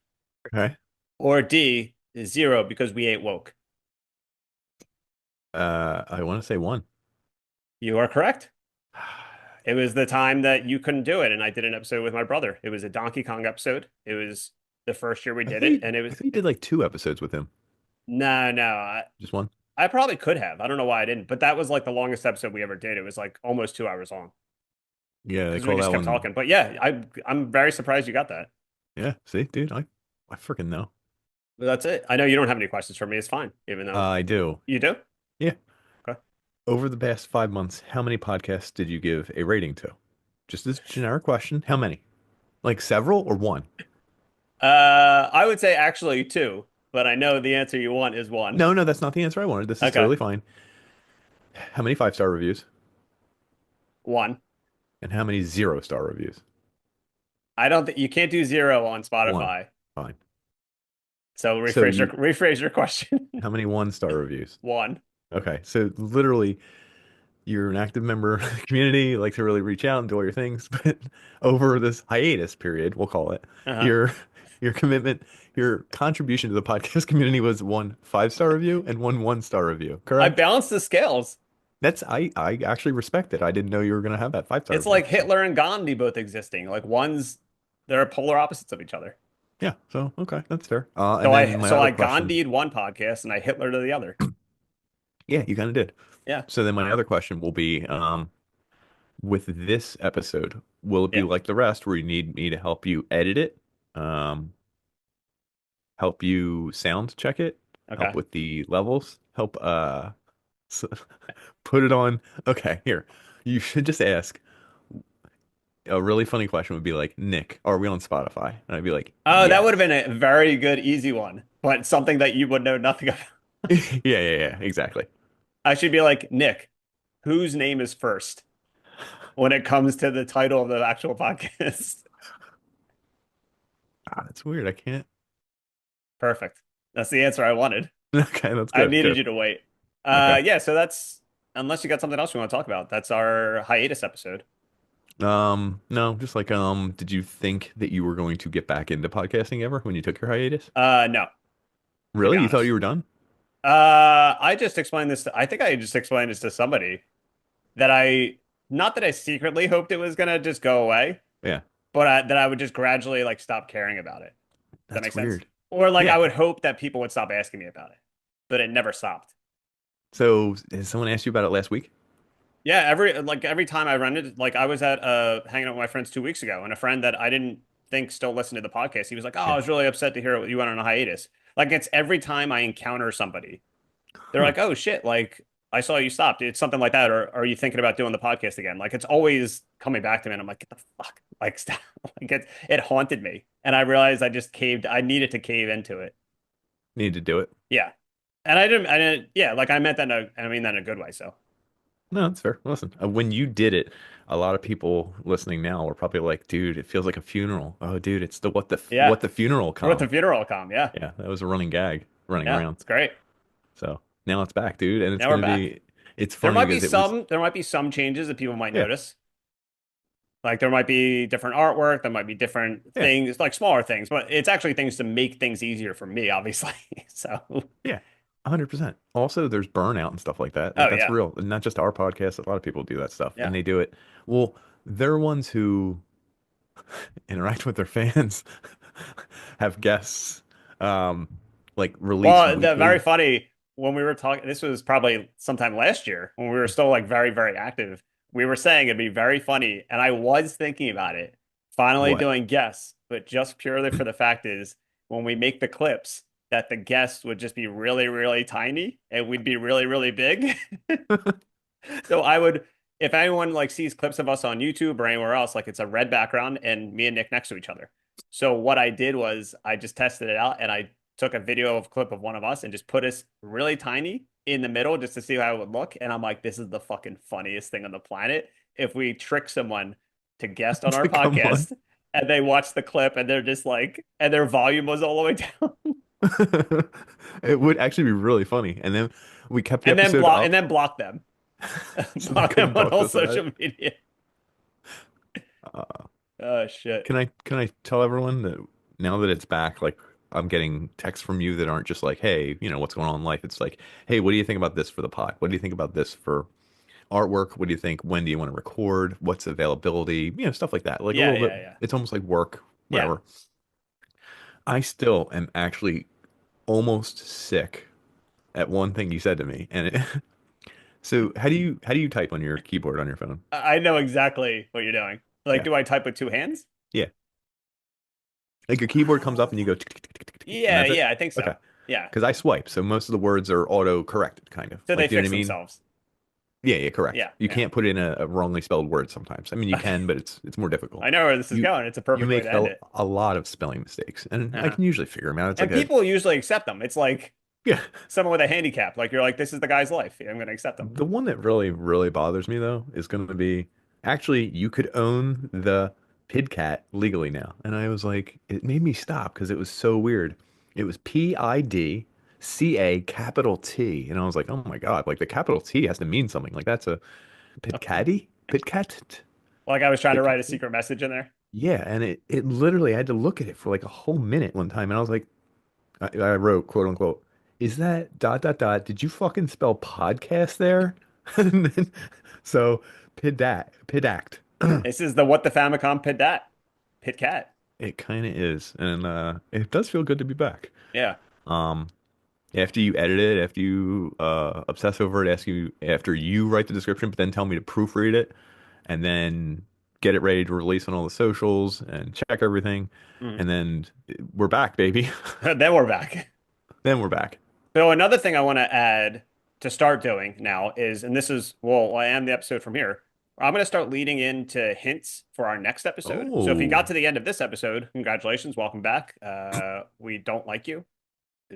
Okay. Or D, zero because we ain't woke. I want to say 1. You are correct. It was the time that you couldn't do it, and I did an episode with my brother. It was a Donkey Kong episode. It was the first year we did it, and it I was think you did like 2 episodes with him. no. Just 1. I probably could have. I don't know why I didn't, but that was like the longest episode we ever did. It was like almost 2 hours long Yeah, they because we call just that kept one. talking. But yeah, I'm very surprised you got that. Yeah, see, dude, I freaking know. But that's it. I know you don't have any questions for me. It's fine, even though I do. you do. Yeah. Okay. Over the past 5 months, how many podcasts did you give a rating to? Just this generic question. How many? Like several or 1? I would say actually two, but I know the answer you want is one. No, no, that's not the answer I wanted. This is Okay, totally fine. How many 5-star reviews? one. And how many 0-star reviews? I don't think you can't do zero on 1. Spotify. Fine. So So rephrase your question. how many 1-star reviews? One. Okay, so literally, you're an active member of the community, like to really reach out and do all your things, but over this hiatus period, we'll call it, Uh-huh. your your commitment, your contribution to the podcast community was 1 5-star review and 1 1-star review, I correct? balanced the scales. That's I actually respect it. I didn't know you were gonna have that 5-star It's review. like So Hitler and Gandhi both existing. Like they're polar opposites of each other. yeah, so okay, that's fair. And then my So other I question, Gandhi'd one podcast and I Hitler to the other. yeah, you kind of did. Yeah. So then my other question will be, with this episode, will it be Yeah. like the rest where you need me to help you edit it? Um, help you sound check it, help Okay. with the levels, help s- put it on. Okay, here. You should just ask. A really funny question would be like, Nick, are we on Spotify? And I'd be like, Oh, that would have yes. been a very good, easy one, but something that you would know nothing about. Yeah, exactly. I should be like, Nick, whose name is first when it comes to the title of the actual podcast? Ah, that's weird. I can't. Perfect. That's the answer I wanted. Okay, that's I good. needed Good. you to wait. Okay. Yeah, so that's unless you got something else you want to talk about. That's our hiatus episode. No, just like, did you think that you were going to get back into podcasting ever when you took your hiatus? No, to be Really? You thought honest. you were done? I just explained this. I think I just explained this to somebody that not that I secretly hoped it was gonna just go away, Yeah. but that I would just gradually like stop caring about it. Does that make That's sense? weird. Or like I Yeah. would hope that people would stop asking me about it, but it never stopped. So, has someone asked you about it last week? Yeah, every time I run it, like I was at hanging out with my friends 2 weeks ago, and a friend that I didn't think still listened to the podcast, he was like, "Oh, I Yeah. was really upset to hear you went on a hiatus." Like it's every time I encounter somebody, they're Huh. like, "Oh shit, like I saw you stopped." It's something like that, or are you thinking about doing the podcast again? Like it's always coming back to me, and I'm like, "Get the fuck!" Like stop. Like it haunted me, and I realized I just caved. I needed to cave into it. Need to do it. Yeah, and I didn't. Yeah, like I meant that. I mean that in a good way. So No, that's fair. Listen, when you did it, a lot of people listening now were probably like, "Dude, it feels like a funeral." Oh, dude, it's the yeah, what the funeral we're at the come. funeral come. Yeah, Yeah, that was a running gag running yeah, around. it's great. So now it's back, dude, and it's Now we're gonna back. be. It's funny because it was. There might be some changes that people might Yeah, notice. Like there might be different artwork, there might be different yeah, things, like smaller things, but it's actually things to make things easier for me, obviously. So, yeah, 100%. Also, there's burnout and stuff like that. Like oh that's yeah, real, and not just our podcast. A lot of people do that stuff, and yeah. they do it. Well, they're ones who interact with their fans, have guests, um, like release Well, the very weekly. funny when we were talking, this was probably sometime last year when we were still like very, very active. We were saying it'd be very funny, and I was thinking about it, finally What? doing guests, but just purely for the fact is when we make the clips, that the guests would just be really, really tiny and we'd be really, really big. So I would, if anyone like sees clips of us on YouTube or anywhere else, like it's a red background and me and Nick next to each other. So what I did was I just tested it out and I took a video of clip of one of us and just put us really tiny in the middle just to see how it would look. And I'm like, this is the fucking funniest thing on the planet. If we trick someone to guest on our To come on. podcast and they watch the clip and they're just like, and their volume was all the way down It would actually be really funny. And then we kept the episode and up then block them, so they block them couldn't on talk to all us about it. social media. Uh, Oh shit. can I tell everyone that now that it's back, like I'm getting texts from you that aren't just like, hey, what's going on in life? It's like, hey, what do you think about this for the pod? What do you think about this for artwork? What do you think? When do you want to record? What's availability? Stuff like that. Like a Yeah, little bit. yeah, yeah. It's almost like work, Yeah. whatever. I still am actually almost sick at one thing you said to me, and so how do you type on your keyboard on your phone? I know exactly what you're doing. Like, Yeah. do I type with two hands? Yeah. Like your keyboard comes up and you go tick, tick, tick, tick, tick, tick, and Yeah, that's it. yeah, I think Okay. so. Yeah. Because I swipe, so most of the words are auto corrected, kind of. So Like, they do you know fix what I mean? themselves. Yeah, yeah, correct. Yeah, You yeah. can't put in a wrongly spelled word sometimes. I mean, you can, but it's more difficult. I know where this is You going. It's a you perfect way make to end it. a lot of spelling mistakes, and I Yeah. can usually figure them out. It's And like a people usually accept them. It's like yeah. someone with a handicap. Like you're like, this is the guy's life. I'm going to accept them. The one that really, really bothers me though is going to be actually you could own the PidCat legally now. And I was like, it made me stop because it was so weird. It was PIDCA capital T. And I was like, oh my God, like the capital T has to mean something. Like that's a PidCatty? PidCat? Like I was trying to write a PidCat? secret message in there. Yeah. And it literally, I had to look at it for like a whole minute one time. And I was like, I wrote, quote unquote, is that dot dot dot? Did you fucking spell podcast there? And then, so pidact. This is the what the Famicom Pit Dat. Pit Cat. It kind of is, and it does feel good to be back. Yeah. Um, after you edit it, after you obsess over it, after you write the description, but then tell me to proofread it, and then get it ready to release on all the socials and check everything, Mm. and then we're back, baby. Then we're back. Then we're back. So another thing I want to add to start doing now is, and this is, well, I am the episode from here. I'm going to start leading into hints for our next episode. So if you Oh, got to the end of this episode, congratulations, welcome back. We don't like you.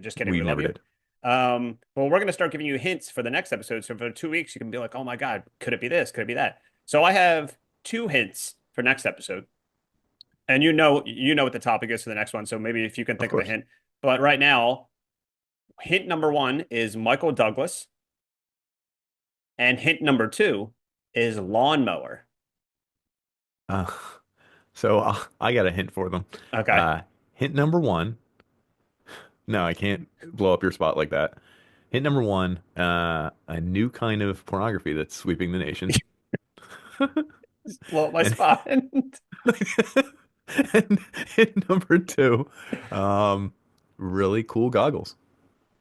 Just kidding, we we love never you. did. Well, we're going to start giving you hints for the next episode. So for 2 weeks, you can be like, oh my God, could it be this? Could it be that? So I have two hints for next episode. And you know what the topic is for the next one. So maybe if you can Of think of a course. hint. But right now, hint number one is Michael Douglas. And hint number two is lawnmower. Uh, so I got a hint for them. Okay. Uh, hint number one. No, I can't blow up your spot like that. Hint number one, a new kind of pornography that's sweeping the nation. Just blow up my And spot. And, and number two, um, really cool goggles.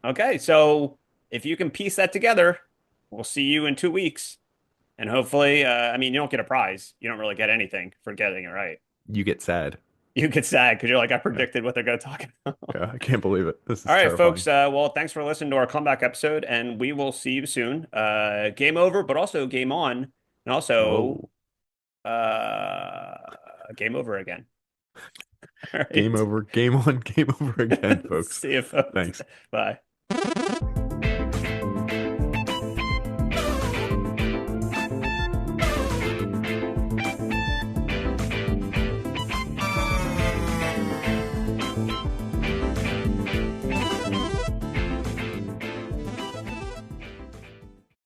Okay, so if you can piece that together, we'll see you in 2 weeks. And hopefully, I mean, you don't get a prize. You don't really get anything for getting it right. You get sad. You get sad because you're like, I Yeah, predicted what they're going to talk about. yeah, I can't believe it. This All is right, folks. terrifying. Well, thanks for listening to our comeback episode, and we will see you soon. Game over, but also game on, and also Whoa. uh, game over again. All Game right. over, game on, game over again, folks. See you, folks. Thanks. Bye.